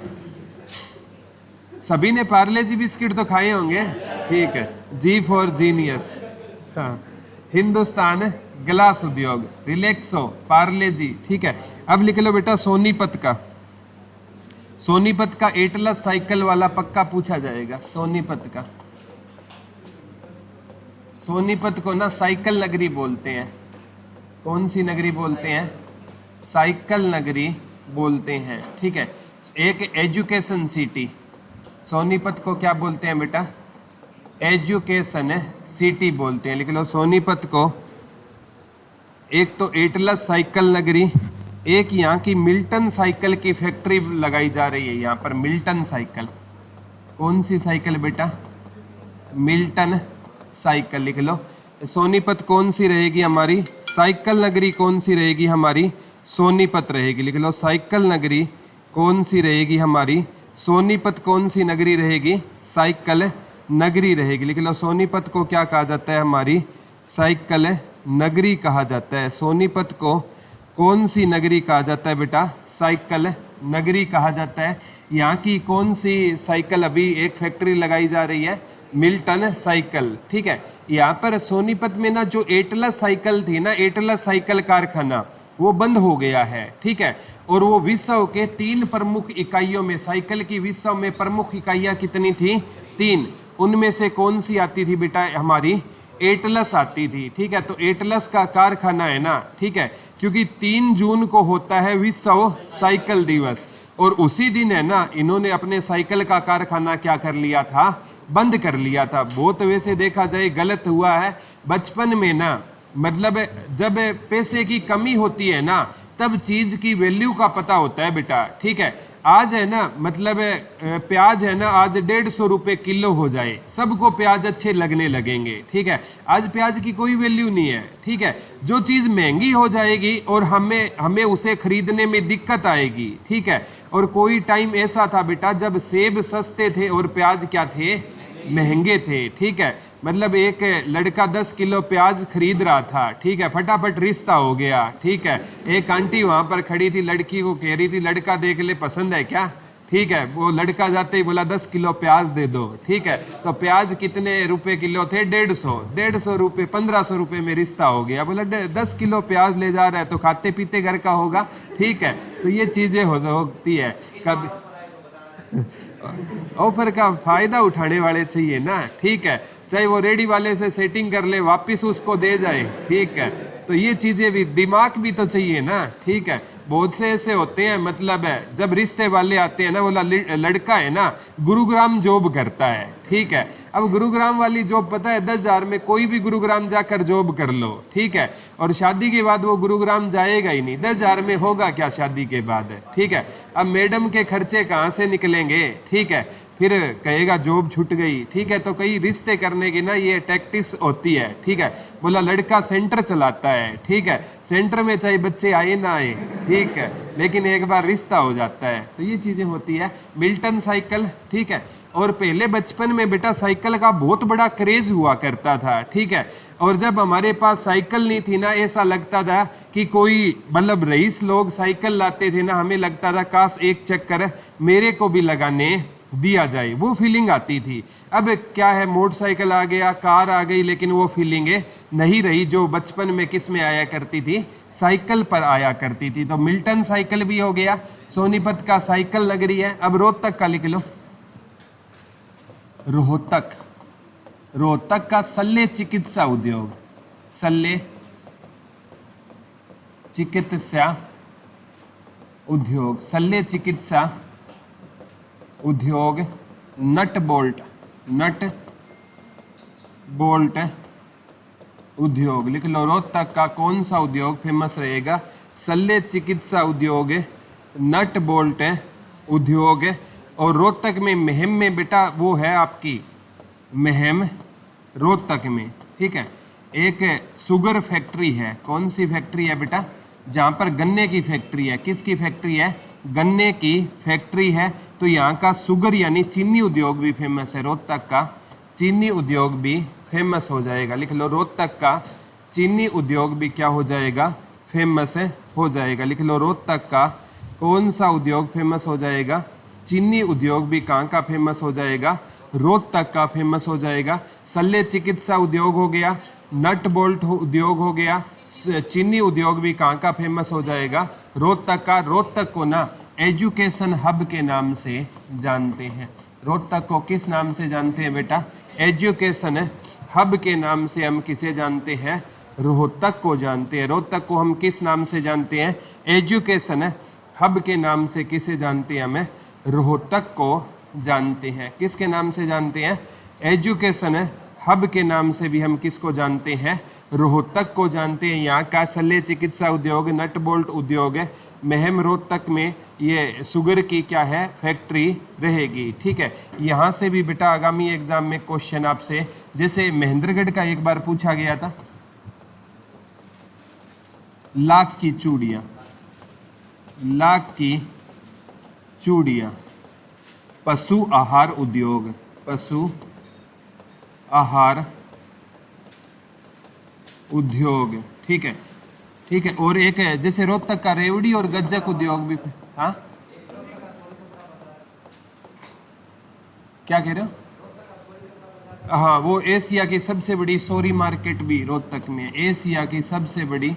सभी ने पार्ले जी बिस्किट तो खाए होंगे। ठीक है, जी फॉर जीनियस। हाँ, हिंदुस्तान ग्लास उद्योग, रिलैक्सो, पार्ले जी। ठीक है, अब लिख लो बेटा सोनीपत का। सोनीपत का एटलस साइकिल वाला पक्का पूछा जाएगा। सोनीपत का, सोनीपत को ना साइकिल नगरी बोलते हैं। कौन सी नगरी बोलते हैं, साइकिल नगरी बोलते हैं। ठीक है, एक एजुकेशन सिटी, सोनीपत को क्या बोलते हैं बेटा, एजुकेशन सिटी बोलते हैं। लिख लो सोनीपत को। एक तो एटलस साइकिल नगरी, एक यहाँ की मिल्टन साइकिल की फैक्ट्री लगाई जा रही है यहाँ पर। मिल्टन साइकिल, कौन सी साइकिल बेटा, मिल्टन साइकिल, लिख लो। सोनीपत कौन सी रहेगी हमारी, साइकिल नगरी कौन सी रहेगी हमारी, सोनीपत रहेगी। लिख लो साइकिल नगरी कौन सी रहेगी हमारी, सोनीपत कौन सी नगरी रहेगी, साइकिल नगरी रहेगी। लिख लो सोनीपत को क्या कहा जाता है हमारी, साइकिल नगरी कहा जाता है। सोनीपत को कौन सी नगरी कहा जाता है बेटा, साइकिल नगरी कहा जाता है। यहाँ की कौन सी साइकिल अभी एक फैक्ट्री लगाई जा रही है, मिल्टन साइकिल। ठीक है, यहाँ पर सोनीपत में ना जो एटलस साइकिल थी ना, एटलस साइकिल कारखाना वो बंद हो गया है। ठीक है, और वो विश्व के 3 प्रमुख इकाइयों में, साइकिल की विश्व में प्रमुख इकाइयाँ कितनी थी, 3। उनमें से कौन सी आती थी बेटा हमारी, एटलस आती थी। ठीक है, तो एटलस का कारखाना है ना। ठीक है, क्योंकि 3 जून को होता है विश्व साइकिल दिवस और उसी दिन है ना इन्होंने अपने साइकिल का कारखाना क्या कर लिया था, बंद कर लिया था। बहुत वैसे देखा जाए गलत हुआ है। बचपन में ना मतलब जब पैसे की कमी होती है ना तब चीज की वैल्यू का पता होता है बेटा। ठीक है, आज है ना मतलब प्याज है ना आज 150 रुपये किलो हो जाए, सबको प्याज अच्छे लगने लगेंगे। ठीक है, आज प्याज की कोई वैल्यू नहीं है। ठीक है, जो चीज़ महंगी हो जाएगी और हमें उसे खरीदने में दिक्कत आएगी। ठीक है, और कोई टाइम ऐसा था बेटा जब सेब सस्ते थे और प्याज क्या थे, महंगे थे। ठीक है, मतलब एक लड़का 10 किलो प्याज खरीद रहा था। ठीक है, फटाफट रिश्ता हो गया। ठीक है, एक आंटी वहां पर खड़ी थी, लड़की को कह रही थी लड़का देख ले पसंद है क्या। ठीक है, वो लड़का जाते ही बोला 10 किलो प्याज दे दो। ठीक है, तो प्याज कितने रुपए किलो थे, 150 रुपये, 1500 रुपये में रिश्ता हो गया। बोला 10 किलो प्याज ले जा रहा है तो खाते पीते घर का होगा। ठीक है, तो ये चीजें होती है। कभी ऑफर का फायदा उठाने वाले चाहिए ना। ठीक है, चाहे वो रेडी वाले से सेटिंग कर ले वापिस उसको दे जाए। ठीक है, तो ये चीजें भी, दिमाग भी तो चाहिए ना। ठीक है, बहुत से ऐसे होते हैं मतलब है जब रिश्ते वाले आते हैं ना, बोला लड़का है ना गुरुग्राम जॉब करता है। ठीक है, अब गुरुग्राम वाली जॉब पता है 10,000 में कोई भी गुरुग्राम जाकर जॉब कर लो। ठीक है, और शादी के बाद वो गुरुग्राम जाएगा ही नहीं, 10,000 में होगा क्या शादी के बाद। ठीक है, अब मैडम के खर्चे कहाँ से निकलेंगे। ठीक है, फिर कहेगा जॉब छूट गई। ठीक है, तो कई रिश्ते करने की ना ये टैक्टिक्स होती है। ठीक है, बोला लड़का सेंटर चलाता है। ठीक है, सेंटर में चाहे बच्चे आए ना आए। ठीक है, लेकिन एक बार रिश्ता हो जाता है, तो ये चीजें होती है। मिल्टन साइकिल, ठीक है, और पहले बचपन में बेटा साइकिल का बहुत बड़ा क्रेज हुआ करता था, ठीक है। और जब हमारे पास साइकिल नहीं थी ना, ऐसा लगता था कि कोई मतलब रईस लोग साइकिल लाते थे ना, हमें लगता था काश एक चक्कर मेरे को भी लगाने दिया जाए, वो फीलिंग आती थी। अब क्या है, मोटरसाइकिल आ गया, कार आ गई, लेकिन वो फीलिंग नहीं रही जो बचपन में किस में आया करती थी, साइकिल पर आया करती थी। तो मिल्टन साइकिल भी हो गया, सोनीपत का साइकिल नगरी है। अब रोहतक का लिख लो, रोहतक, रोहतक का शल्य चिकित्सा उद्योग, शल्य चिकित्सा उद्योग, शल्य चिकित्सा उद्योग, नट बोल्ट, नट बोल्ट उद्योग लिख लो। रोहतक का कौन सा उद्योग फेमस रहेगा, शल्य चिकित्सा उद्योग, नट बोल्ट उद्योग। और रोहतक में महम में बेटा वो है आपकी महम, रोहतक में, ठीक है, एक शुगर फैक्ट्री है। कौन सी फैक्ट्री है बेटा, जहाँ पर गन्ने की फैक्ट्री है। किसकी फैक्ट्री है, गन्ने की फैक्ट्री है। तो यहाँ का शुगर यानी चीनी उद्योग भी फेमस है, रोहतक का चीनी उद्योग भी फेमस हो जाएगा। लिख लो, रोहतक का चीनी उद्योग भी क्या हो जाएगा, फेमस हो जाएगा। लिख लो, रोहतक का कौन सा उद्योग फेमस हो जाएगा, चीनी उद्योग भी कहाँ का फेमस हो जाएगा, रोहतक का फेमस हो जाएगा। शल्य चिकित्सा उद्योग हो गया, नट बोल्ट उद्योग हो गया, चीनी उद्योग भी कहाँ का फेमस हो जाएगा, रोहतक का। रोहतक को ना एजुकेशन हब के नाम से जानते हैं। रोहतक को किस नाम से जानते हैं बेटा, एजुकेशन हब के नाम से हम किसे जानते हैं, रोहतक को जानते हैं। रोहतक को हम किस नाम से जानते हैं, एजुकेशन हब के नाम से किसे जानते हैं, हमें रोहतक को जानते हैं। किसके नाम से जानते हैं, एजुकेशन हब के नाम से भी हम किसको जानते हैं, रोहतक को जानते हैं। यहाँ का शल्य चिकित्सा उद्योग, नट बोल्ट उद्योग है, महम रोहतक में ये शुगर की क्या है, फैक्ट्री रहेगी, ठीक है। यहाँ से भी बेटा आगामी एग्जाम में क्वेश्चन आपसे, जैसे महेंद्रगढ़ का एक बार पूछा गया था, लाख की चूड़ियाँ, लाख की चूड़ियाँ, पशु आहार उद्योग, पशु आहार उद्योग, ठीक है, ठीक है। और एक है जैसे रोहतक का रेवड़ी और गज्जक उद्योग भी, हाँ क्या कह रहे हो, हाँ वो एशिया की सबसे बड़ी सोरी मार्केट भी रोहतक में, एशिया की सबसे बड़ी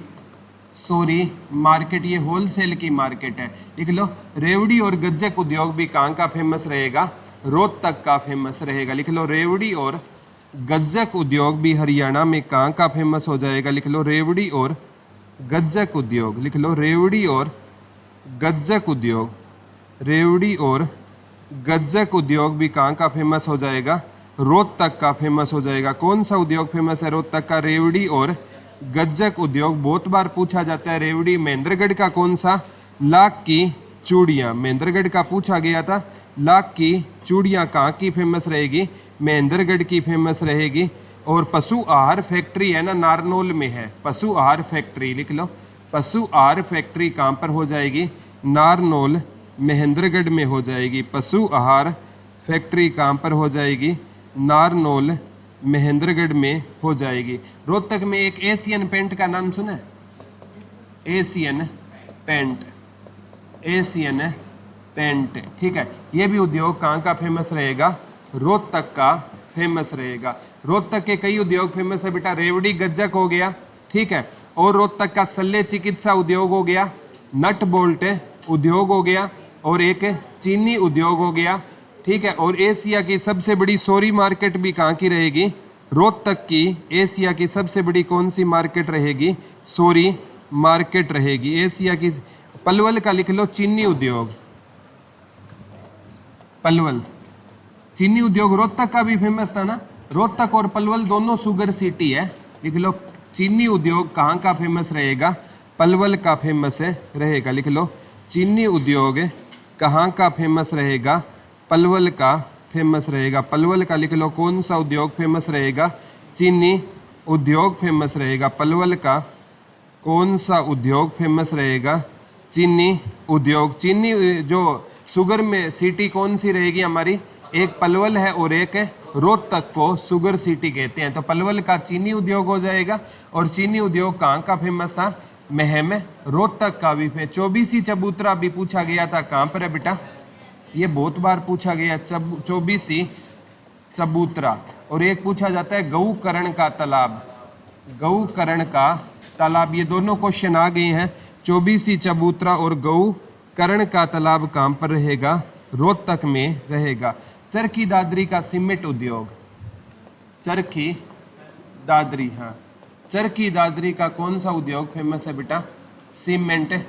सोरी मार्केट, ये होलसेल की मार्केट है। लिख लो, रेवड़ी और गज्जक उद्योग भी कहाँ का फेमस रहेगा, रोहतक का फेमस रहेगा। लिख लो, रेवड़ी और गज्जक उद्योग भी हरियाणा में कहाँ का फेमस हो जाएगा। लिख लो, रेवड़ी और गज्जक उद्योग, लिख लो, रेवड़ी और गज्जक उद्योग, रेवड़ी और गज्जक उद्योग भी कहाँ का फेमस हो जाएगा, रोहतक का फेमस हो जाएगा। कौन सा उद्योग फेमस है रोहतक का, रेवड़ी और गज्जक उद्योग। बहुत बार पूछा जाता है रेवड़ी। महेंद्रगढ़ का कौन सा, लाख की चूड़ियाँ, महेंद्रगढ़ का पूछा गया था, लाख की चूड़ियाँ कहाँ की फेमस रहेगी, महेंद्रगढ़ की फेमस रहेगी। और पशु आहार फैक्ट्री है ना, नारनौल में है पशु आहार फैक्ट्री, लिख लो, पशु आहार फैक्ट्री कहाँ पर हो जाएगी, नारनौल महेंद्रगढ़ में हो जाएगी। पशु आहार फैक्ट्री कहाँ पर हो जाएगी, नारनौल महेंद्रगढ़ में हो जाएगी। रोहतक में एक एशियन पेंट का नाम सुना है, एशियन पेंट, एशियन पेंट, ठीक है। ये भी उद्योग कहाँ का फेमस रहेगा, रोहतक का फेमस रहेगा। रोहतक के कई उद्योग फेमस है बेटा, रेवड़ी गज्जक हो गया, ठीक है, और रोहतक का शल्य चिकित्सा उद्योग हो गया, नट बोल्ट उद्योग हो गया, और एक चीनी उद्योग हो गया, ठीक है। और एशिया की सबसे बड़ी सोरी मार्केट भी कहाँ की रहेगी, रोहतक की। एशिया की सबसे बड़ी कौन सी मार्केट रहेगी, सोरी मार्केट रहेगी एशिया की। पलवल का लिख लो, चीनी उद्योग, पलवल चीनी उद्योग रोहतक का भी फेमस था ना, रोहतक और पलवल दोनों शुगर सिटी है। लिख लो, चीनी उद्योग कहाँ का फेमस रहेगा, पलवल का फेमस रहेगा। लिख लो, चीनी उद्योग कहाँ का फेमस रहेगा, पलवल का फेमस रहेगा। पलवल का लिख लो, कौन सा उद्योग फेमस रहेगा, चीनी उद्योग फेमस रहेगा। पलवल का कौन सा उद्योग फेमस रहेगा, चीनी उद्योग। चीनी जो शुगर में सिटी कौन सी रहेगी हमारी, एक पलवल है और एक रोहतक को शुगर सिटी कहते हैं। तो पलवल का चीनी उद्योग हो जाएगा, और चीनी उद्योग कहाँ का फेमस था? महम। रोहतक का भी फेमस। 24 चबूतरा भी पूछा गया था, कहाँ पर है बेटा? ये बहुत बार पूछा गया, 24 चबूतरा। और एक पूछा जाता है गौकर्ण का तालाब, गौकर्ण का तालाब। ये दोनों क्वेश्चन आ गए हैं। 24 चबूतरा और गौकर्ण का तालाब कहाँ पर रहेगा? रोहतक में रहेगा। चरखी दादरी का सीमेंट उद्योग, चरखी दादरी, हाँ, चरखी दादरी का कौन सा उद्योग फेमस है बेटा? सीमेंट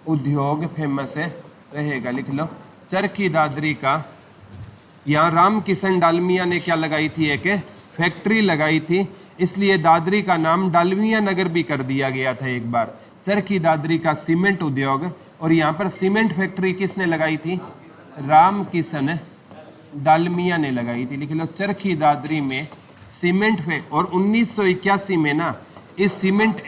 उद्योग फेमस है रहेगा, लिख लो। चरखी दादरी का, यहाँ राम किशन डालमिया ने क्या लगाई थी? एक फैक्ट्री लगाई थी, इसलिए दादरी का नाम डालमिया नगर भी कर दिया गया था एक बार। चरखी दादरी का सीमेंट उद्योग, और यहाँ पर सीमेंट फैक्ट्री किसने लगाई थी? राम किशन डालमिया ने लगाई थी, लिख लो। चरखी दादरी में सीमेंट और 1981 में ना इस सीमेंट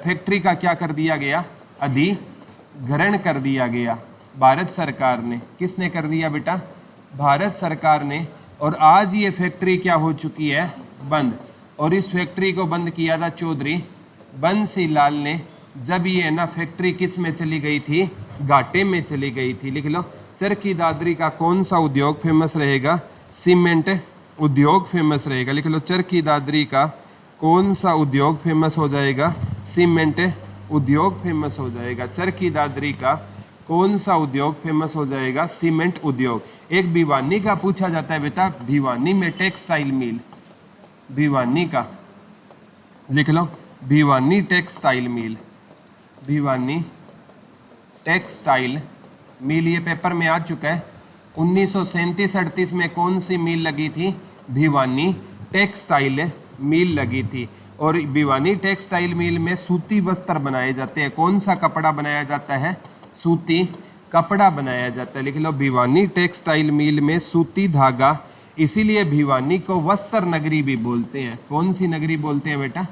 फैक्ट्री का क्या कर दिया गया? अधिग्रहण कर दिया गया भारत सरकार ने। किसने कर दिया बेटा? भारत सरकार ने। और आज ये फैक्ट्री क्या हो चुकी है? बंद। और इस फैक्ट्री को बंद किया था चौधरी बंसीलाल ने, जब ये ना फैक्ट्री किस में चली गई थी? घाटे में चली गई थी, लिख लो। चरखी दादरी का कौन सा उद्योग फेमस रहेगा? सीमेंट उद्योग फेमस रहेगा, लिख लो। चरखी दादरी का कौन सा उद्योग फेमस हो जाएगा? सीमेंट उद्योग फेमस हो जाएगा। चरखी दादरी का कौन सा उद्योग फेमस हो जाएगा? सीमेंट उद्योग। एक भिवानी का पूछा जाता है बेटा, भिवानी में टेक्सटाइल मिल, भिवानी का लिख लो। Bhiwani textile mill, Bhiwani textile mill, ये पेपर में आ चुका है। 1937-38 में कौन सी मिल लगी थी? भिवानी टेक्सटाइल मिल लगी थी। और भिवानी टेक्सटाइल मिल में सूती वस्त्र बनाए जाते हैं। कौन सा कपड़ा बनाया जाता है? सूती कपड़ा बनाया जाता है, लिख लो। भिवानी टेक्सटाइल मिल में सूती धागा, इसीलिए भिवानी को वस्त्र नगरी भी बोलते हैं। कौन सी नगरी बोलते हैं बेटा?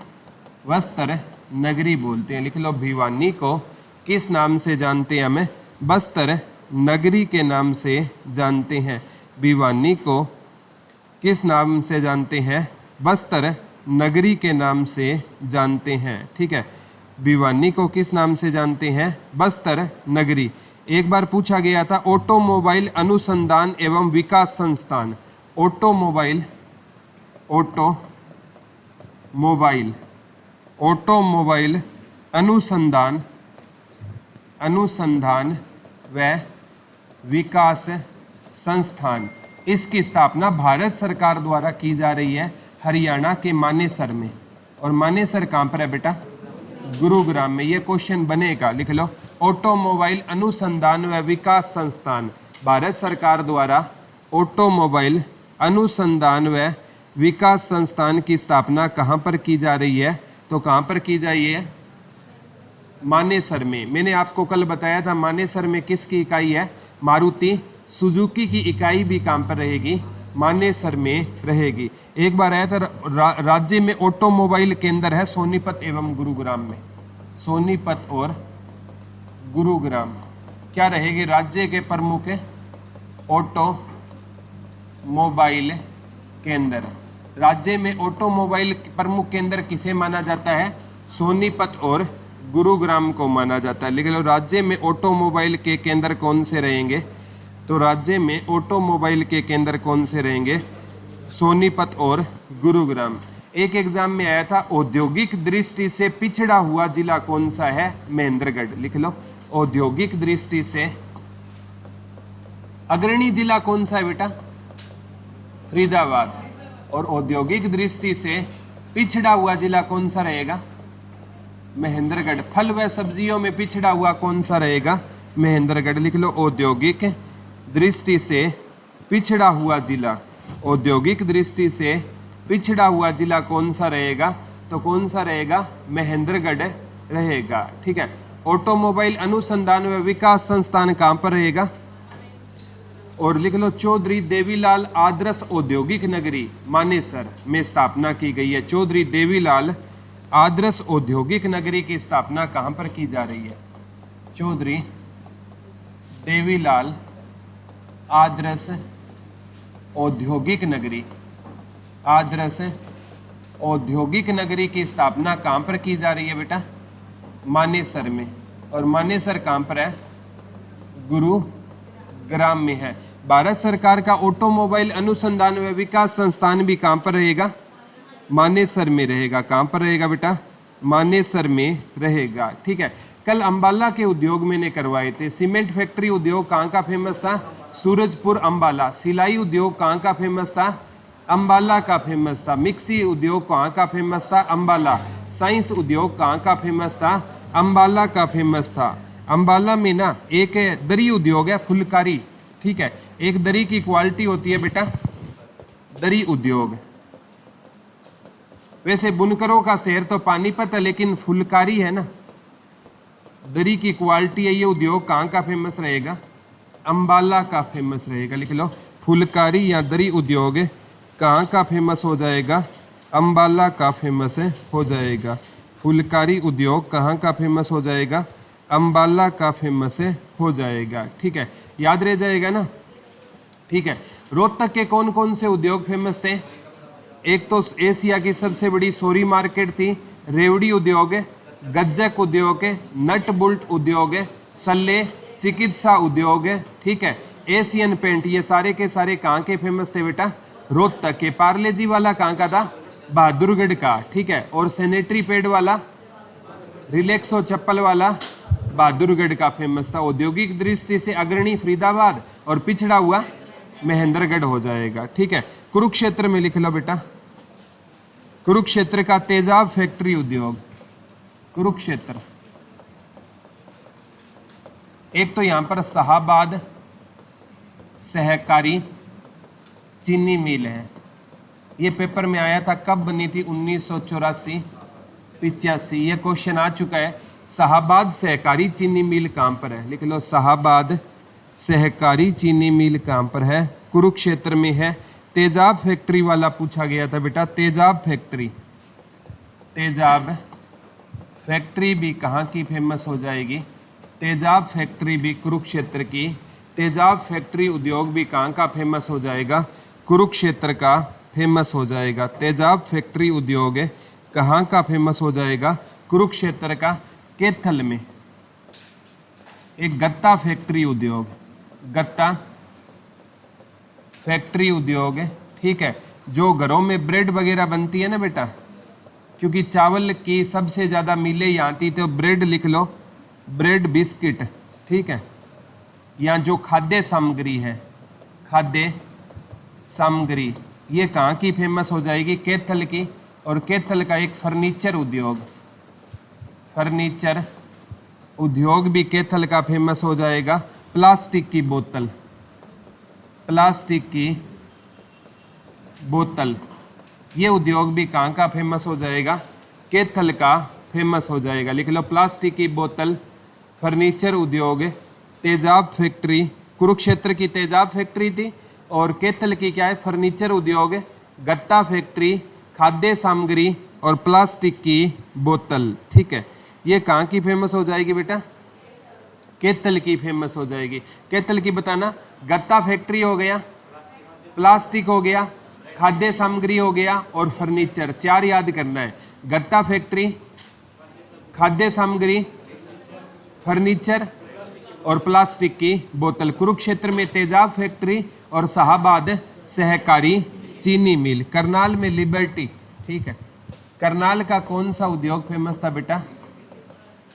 वस्त्र नगरी बोलते हैं, लिख लो। भिवानी को किस नाम से जानते हैं? हमें वस्त्र नगरी के नाम से जानते हैं। भिवानी को किस नाम से जानते हैं? वस्त्र नगरी के नाम से जानते हैं, ठीक है। भिवानी को किस नाम से जानते हैं? वस्त्र नगरी। एक बार पूछा गया था ऑटोमोबाइल अनुसंधान एवं विकास संस्थान, ऑटोमोबाइल ऑटोमोबाइल अनुसंधान व विकास संस्थान, इसकी स्थापना भारत सरकार द्वारा की जा रही है हरियाणा के मानेसर में। और मानेसर कहाँ पर है बेटा? गुरुग्राम में। ये क्वेश्चन बनेगा, लिख लो। ऑटोमोबाइल अनुसंधान व विकास संस्थान, भारत सरकार द्वारा ऑटोमोबाइल अनुसंधान व विकास संस्थान की स्थापना कहाँ पर की जा रही है? तो कहाँ पर की जा रही है? मानेसर में। मैंने आपको कल बताया था मानेसर में किसकी इकाई है? मारुति सुजुकी की इकाई भी कहाँ पर रहेगी? मानेसर में रहेगी। एक बार आया था राज्य में ऑटोमोबाइल केंद्र है सोनीपत एवं गुरुग्राम में, सोनीपत और गुरुग्राम क्या रहेगी? राज्य के प्रमुख ऑटोमोबाइल केंद्र। राज्य में ऑटोमोबाइल प्रमुख केंद्र किसे माना जाता है? सोनीपत और गुरुग्राम को माना जाता है, लिख लो। राज्य में ऑटोमोबाइल के केंद्र कौन से रहेंगे? तो राज्य में ऑटोमोबाइल के केंद्र कौन से रहेंगे? सोनीपत और गुरुग्राम। एक एग्जाम में आया था औद्योगिक दृष्टि से पिछड़ा हुआ जिला कौन सा है? महेंद्रगढ़, लिख लो। औद्योगिक दृष्टि से अग्रणी जिला कौन सा है बेटा? फरीदाबाद। और औद्योगिक दृष्टि से पिछड़ा हुआ जिला कौन सा रहेगा? महेंद्रगढ़। फल व सब्जियों में पिछड़ा हुआ कौन सा रहेगा? महेंद्रगढ़, लिख लो। औद्योगिक दृष्टि से पिछड़ा हुआ जिला, औद्योगिक दृष्टि से पिछड़ा हुआ जिला कौन सा रहेगा? तो कौन सा रहेगा? महेंद्रगढ़ रहेगा, ठीक है। ऑटोमोबाइल अनुसंधान व विकास संस्थान कहाँ पर रहेगा? और लिख लो चौधरी देवीलाल आदर्श औद्योगिक नगरी मानेसर में स्थापना की गई है। चौधरी देवीलाल आदर्श औद्योगिक नगरी की स्थापना कहाँ पर की जा रही है? चौधरी देवीलाल आदर्श औद्योगिक नगरी, आदर्श औद्योगिक नगरी की स्थापना कहाँ पर की जा रही है बेटा? मानेसर में। और मानेसर कहाँ पर है? गुरुग्राम में है। भारत सरकार का ऑटोमोबाइल अनुसंधान व विकास संस्थान भी कहाँ पर रहेगा? मानेसर में रहेगा। कहाँ पर रहेगा बेटा? मानेसर में रहेगा। ठीक है। कल अंबाला के उद्योग मैंने करवाए थे। सीमेंट फैक्ट्री उद्योग कहाँ का फेमस था? सूरजपुर अंबाला। सिलाई उद्योग कहाँ का फेमस था? अंबाला का फेमस था। मिक्सी उद्योग कहाँ का फेमस था? अंबाला। साइंस उद्योग कहाँ का फेमस था? अंबाला का फेमस था। अंबाला में ना एक दरी उद्योग है, फुलकारी। ठीक है। एक दरी की क्वालिटी होती है बेटा दरी उद्योग। वैसे बुनकरों का शहर तो पानीपत है, लेकिन फुलकारी है ना, दरी की क्वालिटी है। ये उद्योग कहाँ का फेमस रहेगा? अंबाला का फेमस रहेगा। लिख लो, फुलकारी या दरी उद्योग कहाँ का फेमस हो जाएगा? अंबाला का फेमस हो जाएगा। फुलकारी उद्योग कहाँ का फेमस हो जाएगा? अंबाला का फेमस हो जाएगा। ठीक है, याद रह जाएगा ना। ठीक है। रोहतक के कौन कौन से उद्योग फेमस थे? एक तो एशिया की सबसे बड़ी सोरी मार्केट थी, रेवड़ी उद्योग है, गज्जक उद्योग है, नट बोल्ट उद्योग है, सल्ले चिकित्सा उद्योग है। ठीक है। एशियन पेंट, ये सारे के सारे कहाँ के फेमस थे बेटा? रोहतक के। पार्ले जी वाला कहाँ का था? बहादुरगढ़ का। ठीक है। और सैनिटरी पैड वाला, रिलैक्सो चप्पल वाला, बहादुरगढ़ का फेमस था। औद्योगिक दृष्टि से अग्रणी फरीदाबाद और पिछड़ा हुआ महेंद्रगढ़ हो जाएगा। ठीक है। कुरुक्षेत्र में लिख लो बेटा, कुरुक्षेत्र का तेजाब फैक्ट्री उद्योग। कुरुक्षेत्र, एक तो यहां पर शाहाबाद सहकारी चीनी मिल है। ये पेपर में आया था, कब बनी थी? 1984-85। ये क्वेश्चन आ चुका है। शाहाबाद सहकारी चीनी मिल कहां पर है? लिख लो, शाहाबाद सहकारी चीनी मिल कहां पर है? कुरुक्षेत्र में है। तेजाब फैक्ट्री वाला पूछा गया था बेटा, तेजाब फैक्ट्री। तेजाब फैक्ट्री भी कहाँ की फेमस हो जाएगी? तेजाब फैक्ट्री भी कुरुक्षेत्र की। तेजाब फैक्ट्री उद्योग भी कहाँ का फेमस हो जाएगा? कुरुक्षेत्र का फेमस हो जाएगा। तेजाब फैक्ट्री उद्योग कहाँ का फेमस हो जाएगा? कुरुक्षेत्र का। कैथल में एक गत्ता फैक्ट्री उद्योग, गत्ता फैक्ट्री उद्योग है। ठीक है। जो घरों में ब्रेड वगैरह बनती है ना बेटा, क्योंकि चावल की सबसे ज़्यादा मिलें यहाँ आती, तो ब्रेड लिख लो, ब्रेड बिस्किट। ठीक है। यहाँ जो खाद्य सामग्री है, खाद्य सामग्री, ये कहाँ की फेमस हो जाएगी? कैथल की। और कैथल का एक फर्नीचर उद्योग, फर्नीचर उद्योग भी कैथल का फेमस हो जाएगा। प्लास्टिक की बोतल, प्लास्टिक की बोतल, ये उद्योग भी कहाँ का फेमस हो जाएगा? कैथल का फेमस हो जाएगा। लिख लो, प्लास्टिक की बोतल, फर्नीचर उद्योग, तेजाब फैक्ट्री। कुरुक्षेत्र की तेजाब फैक्ट्री थी, और कैथल की क्या है? फर्नीचर उद्योग, गत्ता फैक्ट्री, खाद्य सामग्री और प्लास्टिक की बोतल। ठीक है। ये कहाँ की फेमस हो जाएगी बेटा? कैथल की फेमस हो जाएगी। कैथल की बताना। गत्ता फैक्ट्री हो गया, प्लास्टिक हो गया, खाद्य सामग्री हो गया और फर्नीचर। चार याद करना है, गत्ता फैक्ट्री, खाद्य सामग्री, फर्नीचर और प्लास्टिक की बोतल। कुरुक्षेत्र में तेजाब फैक्ट्री और शाहाबाद सहकारी चीनी मिल। करनाल में लिबर्टी। ठीक है। करनाल का कौन सा उद्योग फेमस था बेटा?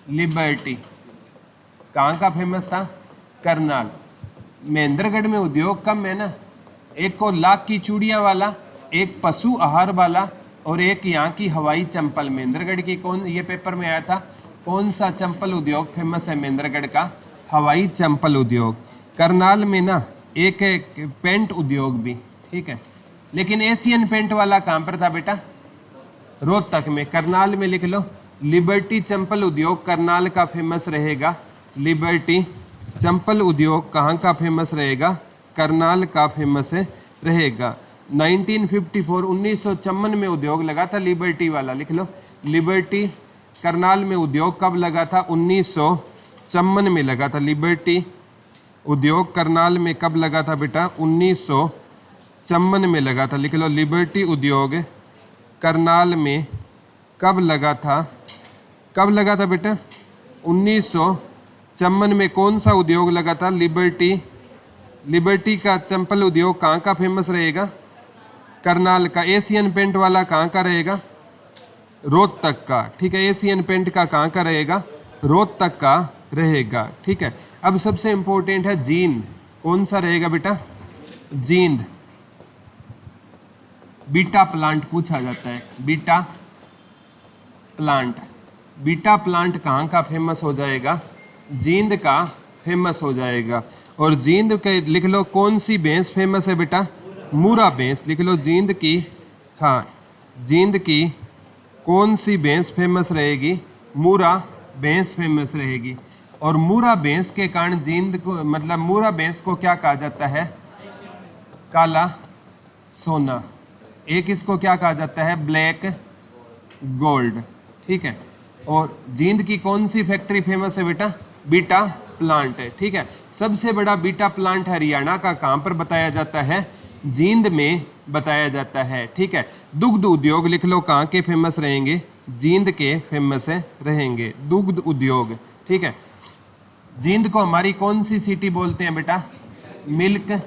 लिबर्टी। कहाँ का फेमस था? करनाल। महेंद्रगढ़ में उद्योग कम है ना, एक को लाख की चूड़ियाँ वाला, एक पशु आहार वाला और एक यहाँ की हवाई चंपल। महेंद्रगढ़ की कौन, ये पेपर में आया था, कौन सा चंपल उद्योग फेमस है महेंद्रगढ़ का? हवाई चंपल उद्योग। करनाल में ना एक पेंट उद्योग भी। ठीक है। लेकिन एशियन पेंट वाला कहाँ पर था बेटा? रोहतक में। करनाल में लिख लो, लिबर्टी चंपल उद्योग करनाल का फेमस रहेगा। लिबर्टी चंपल उद्योग कहाँ का फेमस रहेगा? करनाल का फेमस रहेगा। 1954 1954 में उद्योग लगा था लिबर्टी वाला। लिख लो, लिबर्टी करनाल में उद्योग कब लगा था? 1954 में लगा था। लिबर्टी उद्योग करनाल में कब लगा था बेटा? चमन में लगा था, लिख लो लिबर्टी उद्योग करनाल में कब लगा था, कब लगा था बेटा 1954 में। कौन सा उद्योग लगा था, लिबर्टी। लिबर्टी का चंपल उद्योग कहाँ का फेमस रहेगा, करनाल का। एशियन पेंट वाला कहाँ का रहेगा, रोहतक का, ठीक है। एशियन पेंट का कहाँ का रहेगा, रोहतक का रहेगा, ठीक है। अब सबसे इंपॉर्टेंट है जींद, कौन सा रहेगा बेटा, जींद। बीटा प्लांट पूछा जाता है, बीटा प्लांट। बीटा प्लांट कहाँ का फेमस हो जाएगा, जींद का फेमस हो जाएगा। और जींद के लिख लो कौन सी भैंस फेमस है बेटा, मूरा भैंस। लिख लो जींद की, हाँ जींद की कौन सी भैंस फेमस रहेगी, मूरा भैंस फेमस रहेगी। और मूरा भैंस के कारण जींद को, मतलब मूरा भैंस को क्या कहा जाता है, काला सोना। एक इसको क्या कहा जाता है, ब्लैक गोल्ड, ठीक है। और जींद की कौन सी फैक्ट्री फेमस है बेटा, बीटा प्लांट है, ठीक है। सबसे बड़ा बीटा प्लांट हरियाणा का कहाँ पर बताया जाता है, जींद में बताया जाता है, ठीक है। दुग्ध उद्योग लिख लो कहाँ के फेमस रहेंगे, जींद के फेमस रहेंगे दुग्ध उद्योग, ठीक है। जींद को हमारी कौन सी सिटी बोलते हैं बेटा, मिल्क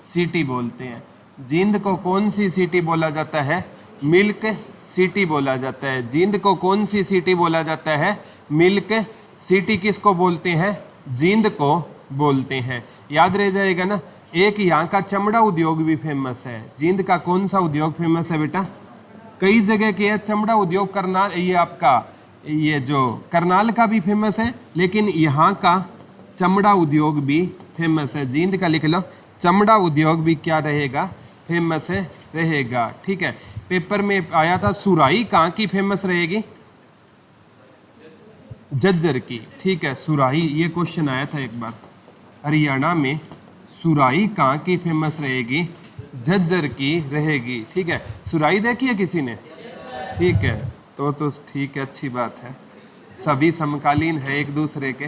सिटी बोलते हैं। जींद को कौन सी सिटी बोला जाता है, मिल्क सिटी बोला जाता है। जींद को कौन सी सिटी बोला जाता है, मिल्क सिटी। किसको बोलते हैं, जींद को बोलते हैं, याद रह जाएगा ना। एक यहाँ का चमड़ा उद्योग भी फेमस है। जींद का कौन सा उद्योग फेमस है बेटा, कई जगह के है चमड़ा उद्योग। करनाल, ये आपका ये जो करनाल का भी फेमस है, लेकिन यहाँ का चमड़ा उद्योग भी फेमस है। जींद का लिख लो चमड़ा उद्योग भी क्या रहेगा, फेमस रहेगा, ठीक है। पेपर में आया था सुराही कहाँ की फेमस रहेगी, झज्जर की, ठीक है। सुराही, ये क्वेश्चन आया था एक बार, हरियाणा में सुराही कहाँ की फेमस रहेगी, झज्जर की रहेगी, ठीक है। सुराही देखी है किसी ने, ठीक है। तो ठीक है, अच्छी बात है, सभी समकालीन है एक दूसरे के,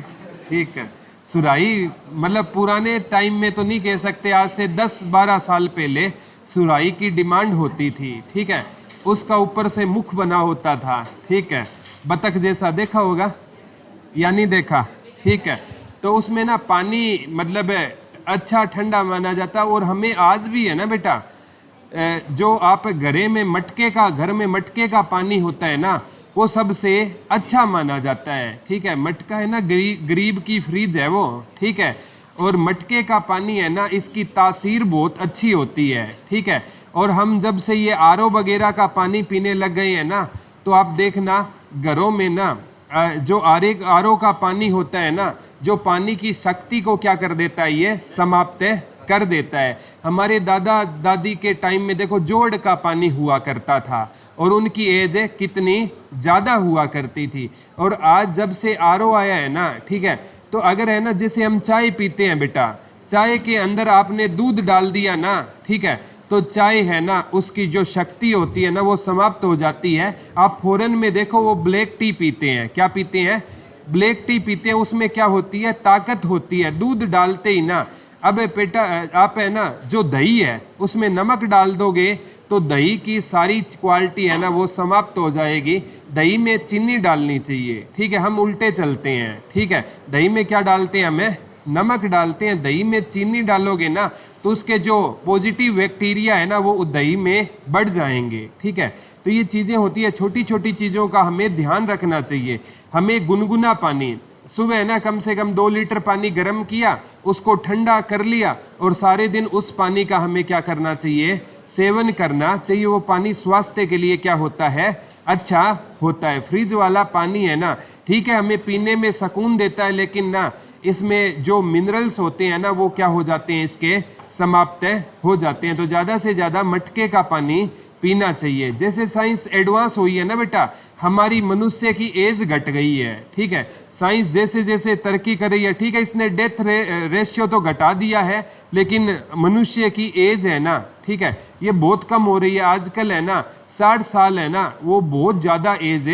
ठीक है। सुराही मतलब पुराने टाइम में तो नहीं कह सकते, आज से 10-12 साल पहले सुराही की डिमांड होती थी, ठीक है। उसका ऊपर से मुख बना होता था, ठीक है, बतख जैसा, देखा होगा या नहीं देखा, ठीक है। तो उसमें ना पानी मतलब अच्छा ठंडा माना जाता। और हमें आज भी है ना बेटा, जो आप घर में मटके का पानी होता है ना, वो सबसे अच्छा माना जाता है, ठीक है। मटका है ना, गरीब की फ्रिज है वो, ठीक है। और मटके का पानी है ना, इसकी तासीर बहुत अच्छी होती है, ठीक है। और हम जब से ये आरओ वगैरह का पानी पीने लग गए हैं ना, तो आप देखना घरों में ना जो आरओ का पानी होता है ना, जो पानी की शक्ति को क्या कर देता है, ये समाप्त कर देता है। हमारे दादा दादी के टाइम में देखो जोड़ का पानी हुआ करता था, और उनकी एज कितनी ज़्यादा हुआ करती थी। और आज जब से आरओ आया है ना, ठीक है, तो अगर है ना, जैसे हम चाय पीते हैं बेटा, चाय के अंदर आपने दूध डाल दिया ना, ठीक है, तो चाय है ना, उसकी जो शक्ति होती है ना, वो समाप्त हो जाती है। आप फॉरेन में देखो, वो ब्लैक टी पीते हैं, क्या पीते हैं, ब्लैक टी पीते हैं। उसमें क्या होती है, ताकत होती है, दूध डालते ही ना। अब बेटा आप है ना, जो दही है उसमें नमक डाल दोगे तो दही की सारी क्वालिटी है ना, वो समाप्त हो जाएगी। दही में चीनी डालनी चाहिए, ठीक है। हम उल्टे चलते हैं, ठीक है। दही में क्या डालते हैं, हमें नमक डालते हैं। दही में चीनी डालोगे ना, तो उसके जो पॉजिटिव बैक्टीरिया है ना, वो दही में बढ़ जाएंगे, ठीक है। तो ये चीज़ें होती है, छोटी छोटी चीज़ों का हमें ध्यान रखना चाहिए। हमें गुनगुना पानी, सुबह है ना, कम से कम 2 लीटर पानी गर्म किया, उसको ठंडा कर लिया, और सारे दिन उस पानी का हमें क्या करना चाहिए, सेवन करना चाहिए। वो पानी स्वास्थ्य के लिए क्या होता है, अच्छा होता है। फ्रिज वाला पानी है ना, ठीक है, हमें पीने में सुकून देता है, लेकिन ना इसमें जो मिनरल्स होते हैं ना, वो क्या हो जाते हैं, इसके समाप्त हो जाते हैं। तो ज़्यादा से ज़्यादा मटके का पानी पीना चाहिए। जैसे साइंस एडवांस हुई है ना बेटा, हमारी मनुष्य की एज घट गई है, ठीक है। साइंस जैसे जैसे तरक्की कर रही है, ठीक है, इसने डेथ रेशियो तो घटा दिया है, लेकिन मनुष्य की एज है ना, ठीक है, ये बहुत कम हो रही है। आजकल है ना 60 साल है ना, वो बहुत ज़्यादा एज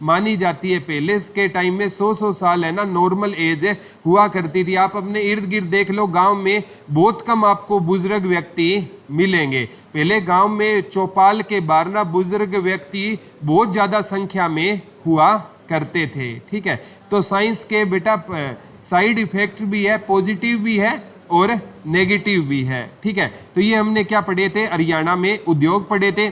मानी जाती है। पहले के टाइम में 100 साल है ना नॉर्मल एज हुआ करती थी। आप अपने इर्द गिर्द देख लो, गांव में बहुत कम आपको बुजुर्ग व्यक्ति मिलेंगे। पहले गांव में चौपाल के बारना बुजुर्ग व्यक्ति बहुत ज्यादा संख्या में हुआ करते थे। ठीक है, तो साइंस के बेटा साइड इफेक्ट भी है, पॉजिटिव भी है और नेगेटिव भी है। ठीक है, तो ये हमने क्या पढ़े थे, हरियाणा में उद्योग पढ़े थे।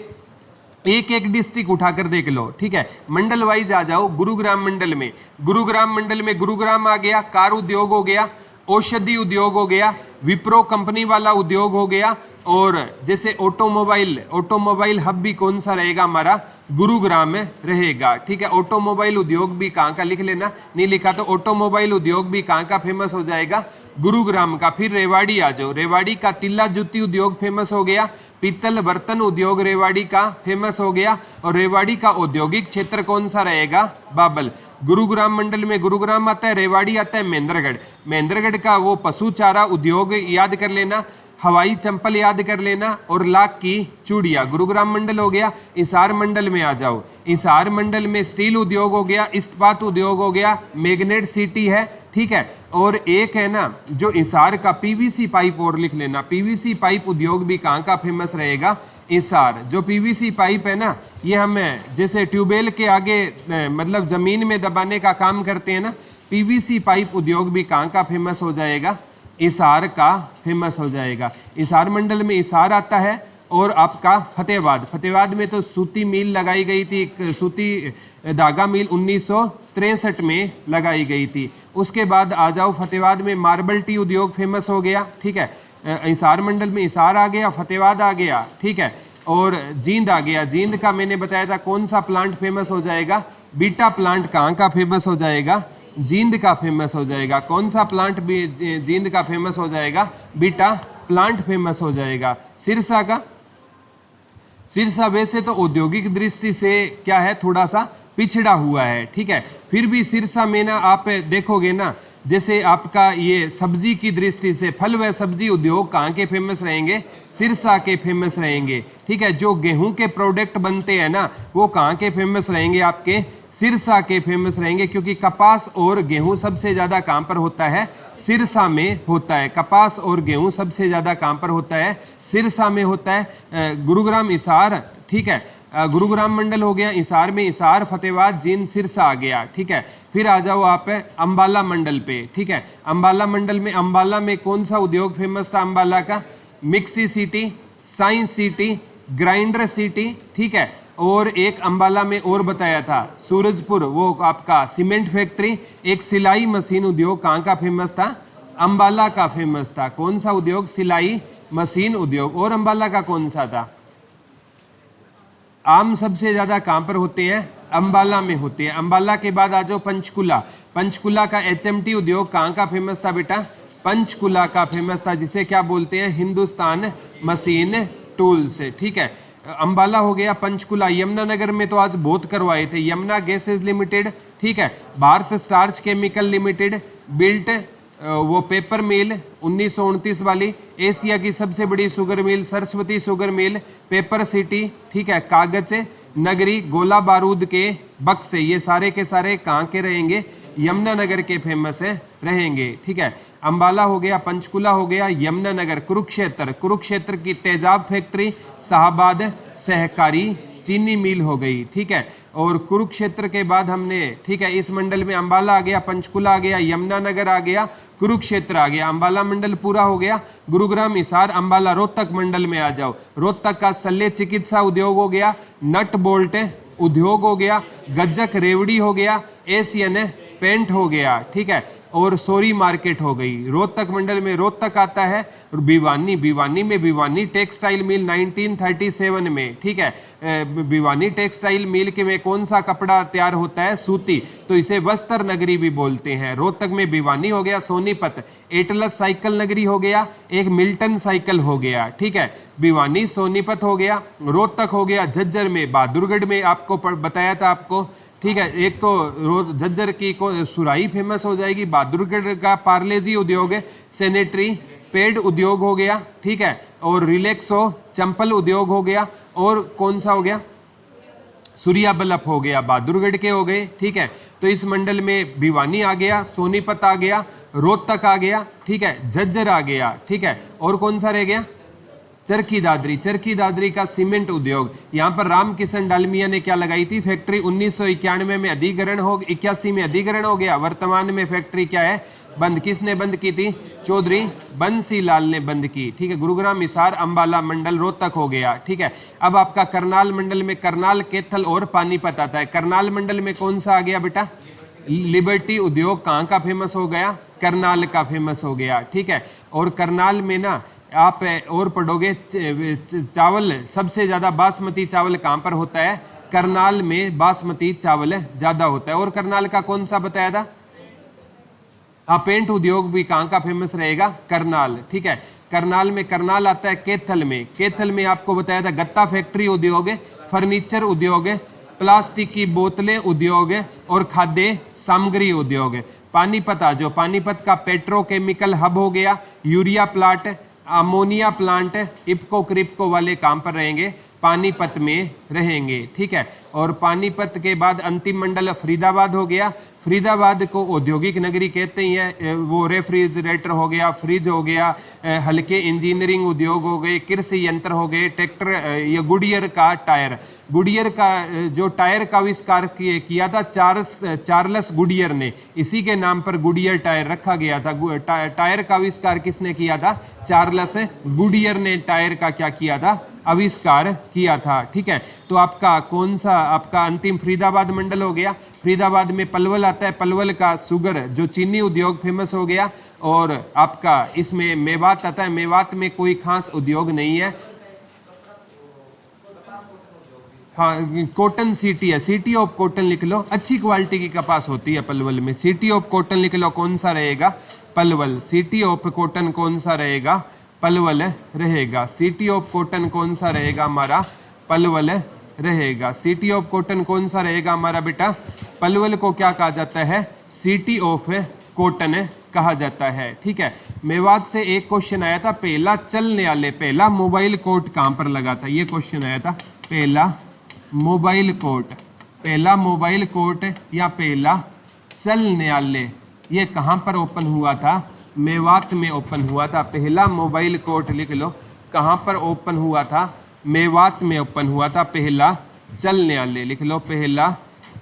एक एक डिस्ट्रिक्ट उठाकर देख लो। ठीक है, मंडल वाइज आ जाओ। गुरुग्राम मंडल में, गुरुग्राम मंडल में गुरुग्राम आ गया, कार उद्योग हो गया, औषधि उद्योग हो गया, विप्रो कंपनी वाला उद्योग हो गया, और जैसे ऑटोमोबाइल हब भी कौन सा रहेगा हमारा, गुरुग्राम में रहेगा। ठीक है, ऑटोमोबाइल उद्योग भी कहाँ का लिख लेना, नहीं लिखा तो ऑटोमोबाइल उद्योग भी कहाँ का फेमस हो जाएगा, गुरुग्राम का। फिर रेवाड़ी आ जाओ, रेवाड़ी का तिल्ला जुत्ती उद्योग फेमस हो गया, पीतल बर्तन उद्योग रेवाड़ी का फेमस हो गया, और रेवाड़ी का औद्योगिक क्षेत्र कौन सा रहेगा, बाबल। गुरुग्राम मंडल में गुरुग्राम आता है, रेवाड़ी आता है महेंद्रगढ़। महेंद्रगढ़ का वो पशु चारा उद्योग याद कर लेना, हवाई चंपल याद कर लेना, और लाख की चूड़िया। गुरुग्राम मंडल हो गया। हिसार मंडल में आ जाओ, हिसार मंडल में स्टील उद्योग हो गया, इस्पात उद्योग हो गया, मैग्नेट सिटी है। ठीक है, और एक है ना जो हिसार का पीवीसी पाइप, और लिख लेना, पीवीसी पाइप उद्योग भी कहाँ का फेमस रहेगा, हिसार। जो पीवीसी पाइप है ना, ये हमें जैसे ट्यूबवेल के आगे मतलब जमीन में दबाने का काम करते हैं ना, पीवीसी पाइप उद्योग भी कहाँ का फेमस हो जाएगा, हिसार का फेमस हो जाएगा। हिसार मंडल में हिसार आता है, और आपका फतेहाबाद में तो सूती मिल लगाई गई थी, सूती धागा मिल 1963 में लगाई गई थी। उसके बाद आ जाओ फतेहाबाद में मार्बल टी उद्योग फेमस हो गया। ठीक है, हिसार मंडल में हिसार आ गया, फतेहाबाद आ गया। ठीक है, और जींद आ गया। जींद का मैंने बताया था कौन सा प्लांट फेमस हो जाएगा, बीटा प्लांट कहाँ का फेमस हो जाएगा, जींद का फेमस हो जाएगा। कौन सा प्लांट भी जींद का फेमस हो जाएगा, बीटा प्लांट फेमस हो जाएगा। सिरसा का, सिरसा वैसे तो औद्योगिक दृष्टि से क्या है, थोड़ा सा पिछड़ा हुआ है। ठीक है, फिर भी सिरसा में ना आप देखोगे ना, जैसे आपका ये सब्जी की दृष्टि से फल व सब्जी उद्योग कहाँ के फेमस रहेंगे, सिरसा के फेमस रहेंगे। ठीक है, जो गेहूं के प्रोडक्ट बनते हैं ना, वो कहाँ के फेमस रहेंगे, आपके सिरसा के फेमस रहेंगे, क्योंकि कपास और गेहूं सबसे ज्यादा कहाँ पर होता है, सिरसा में होता है। कपास और गेहूं सबसे ज्यादा कहाँ पर होता है, सिरसा में होता है। गुरुग्राम हिसार, ठीक है, गुरुग्राम मंडल हो गया। हिसार में हिसार, फतेहाबाद, जींद, सिरसा आ गया। ठीक है, फिर आ जाओ आप अंबाला मंडल पे। ठीक है, अंबाला मंडल में, अंबाला में कौन सा उद्योग फेमस था, अंबाला का mixie city, science city, grinder city. ठीक है, और एक अंबाला में और बताया था सूरजपुर, वो आपका सीमेंट फैक्ट्री। एक सिलाई मशीन उद्योग कहाँ का फेमस था, अंबाला का फेमस था। कौन सा उद्योग, सिलाई मशीन उद्योग। और अंबाला का कौन सा था, आम सबसे ज्यादा कहाँ पर होते हैं, अंबाला में होते हैं। अंबाला के बाद आ जाओ पंचकुला। पंचकुला का एचएमटी उद्योग कहाँ का फेमस था बेटा, पंचकुला का फेमस था, जिसे क्या बोलते हैं, हिंदुस्तान मशीन टूल्स। ठीक है, अंबाला हो गया, पंचकुला। यमुनानगर में तो आज बहुत करवाए थे, यमुना गैसेज लिमिटेड। ठीक है, Bharat starch chemical limited, built वो पेपर मिल 1929 वाली, एशिया की सबसे बड़ी sugar mill Saraswati sugar mill, paper city. ठीक है, कागज नगरी, गोला बारूद के बक्से, ये सारे के सारे कहाँ के रहेंगे, यमुनानगर के फेमस है रहेंगे। ठीक है, अंबाला हो गया, पंचकुला हो गया, यमुनानगर। कुरुक्षेत्र, कुरुक्षेत्र की तेजाब फैक्ट्री, शाहबाद सहकारी चीनी मिल हो गई। ठीक है, और कुरुक्षेत्र के बाद हमने, ठीक है, इस मंडल में अंबाला आ गया, पंचकुला आ गया, यमुनानगर आ गया, कुरुक्षेत्र आ गया। अंबाला मंडल पूरा हो गया। गुरुग्राम, हिसार, अंबाला, रोहतक मंडल में आ जाओ। रोहतक का शल्य चिकित्सा उद्योग हो गया, नट बोल्ट उद्योग हो गया, गज्जक रेवड़ी हो गया, एशियन पेंट हो गया। ठीक है, और सोरी मार्केट हो गई। रोहतक मंडल में रोहतक आता है, और भिवानी, भिवानी में भिवानी टेक्सटाइल मिल 1937 में। ठीक है, भिवानी टेक्सटाइल मिल के में कौन सा कपड़ा तैयार होता है, सूती, तो इसे वस्त्र नगरी भी बोलते हैं। रोहतक में भिवानी हो गया, सोनीपत, एटलस साइकिल नगरी हो गया, एक मिल्टन साइकिल हो गया। ठीक है, भिवानी सोनीपत हो गया, रोहतक हो गया। झज्जर में, बहादुरगढ़ में आपको बताया था आपको। ठीक है, एक तो झज्जर की सुराही फेमस हो जाएगी, बहादुरगढ़ का पार्लेजी उद्योग है, सैनिटरी पेड उद्योग हो गया। ठीक है, और रिलैक्सो चंपल उद्योग हो गया, और कौन सा हो गया, सूर्या बल्लभ हो गया बहादुरगढ़ के हो गए, ठीक है। तो इस मंडल में भिवानी आ गया, सोनीपत आ गया, रोहतक आ गया, ठीक है, झज्जर आ गया, ठीक है। और कौन सा रह गया? चरखी दादरी। चरखी दादरी का सीमेंट उद्योग, यहाँ पर रामकिशन डालमिया ने क्या लगाई थी? फैक्ट्री। 1991 में अधिग्रहण हो, 81 में अधिग्रहण हो गया। वर्तमान में फैक्ट्री क्या है? बंद। किसने बंद की थी? चौधरी बंसीलाल ने बंद की, ठीक है। गुरुग्राम, हिसार, अंबाला मंडल रोहतक हो गया, ठीक है। अब आपका करनाल मंडल में करनाल, कैथल और पानीपत आता है। करनाल मंडल में कौन सा आ गया बेटा? लिबर्टी उद्योग कहाँ का फेमस हो गया? करनाल का फेमस हो गया, ठीक है। और करनाल में ना आप और पढ़ोगे चावल, सबसे ज्यादा बासमती चावल कहाँ पर होता है? करनाल में बासमती चावल ज्यादा होता है। और करनाल का कौन सा बताया था? पेंट उद्योग भी कहाँ का फेमस रहेगा? करनाल, ठीक है। करनाल में करनाल आता है कैथल में। कैथल में आपको बताया था गत्ता फैक्ट्री उद्योग है, फर्नीचर उद्योग है, प्लास्टिक की बोतलें उद्योग है और खाद्य सामग्री उद्योग है। पानीपत आ जाओ, पानीपत का पेट्रोकेमिकल हब हो गया, urea plant, ammonia plant, इप्को Kribhco वाले काम पर रहेंगे, पानीपत में रहेंगे, ठीक है। और पानीपत के बाद अंतिम मंडल फरीदाबाद हो गया। फरीदाबाद को औद्योगिक नगरी कहते ही है। वो रेफ्रिजरेटर हो गया, फ्रिज हो गया, हल्के इंजीनियरिंग उद्योग हो गए, कृषि यंत्र हो गए, ट्रैक्टर, या गुडियर का टायर। गुडियर का जो टायर का आविष्कार किया था चार्ल्स गुडियर ने, इसी के नाम पर गुडियर टायर रखा गया था। टायर का आविष्कार किसने किया था? चार्ल्स गुडियर ने टायर का क्या किया था? आविष्कार किया था, ठीक है। तो आपका कौन सा आपका अंतिम फरीदाबाद मंडल हो गया। फरीदाबाद में पलवल आता है, पलवल का शुगर जो चीनी उद्योग फेमस हो गया। और आपका इसमें मेवात आता है, मेवात में कोई खास उद्योग नहीं है। हाँ, कॉटन सिटी है, सिटी ऑफ कॉटन लिख लो, अच्छी क्वालिटी की कपास होती है पलवल में। सिटी ऑफ कॉटन लिख लो, कौन सा रहेगा? पलवल। सिटी ऑफ कॉटन कौन सा रहेगा? पलवल रहेगा। सिटी ऑफ कॉटन कौन सा रहेगा हमारा? पलवल रहेगा। सिटी ऑफ कॉटन कौन सा रहेगा हमारा बेटा? पलवल को क्या कहा जाता है? सिटी ऑफ कॉटन कहा जाता है, ठीक है। मेवात से एक क्वेश्चन आया था, पहला चलने वाले, पहला मोबाइल कोर्ट कहाँ पर लगा था? ये क्वेश्चन आया था, पहला मोबाइल कोर्ट, पहला मोबाइल कोर्ट या पहला चलने वाले, ये कहाँ पर ओपन हुआ था? मेवात में ओपन हुआ था। पहला मोबाइल कोर्ट लिख लो, कहाँ पर ओपन हुआ था? मेवात में ओपन हुआ था। पहला चलने वाले लिख लो, पहला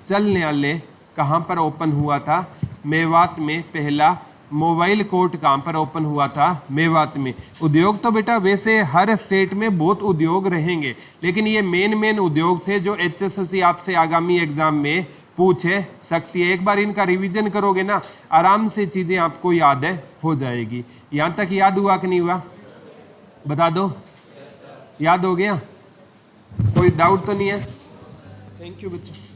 चलने वाले कहाँ पर ओपन हुआ था? मेवात में। पहला मोबाइल कोर्ट कहाँ पर ओपन हुआ था? मेवात में। उद्योग तो बेटा वैसे हर स्टेट में बहुत उद्योग रहेंगे, लेकिन ये मेन उद्योग थे जो HSSC आपसे आगामी एग्जाम में पूछ सकती है। एक बार इनका रिवीजन करोगे ना, आराम से चीजें आपको याद हो जाएगी। यहाँ तक याद हुआ कि नहीं हुआ? बता दो, याद हो गया? कोई डाउट तो नहीं है? थैंक यू बच्चों।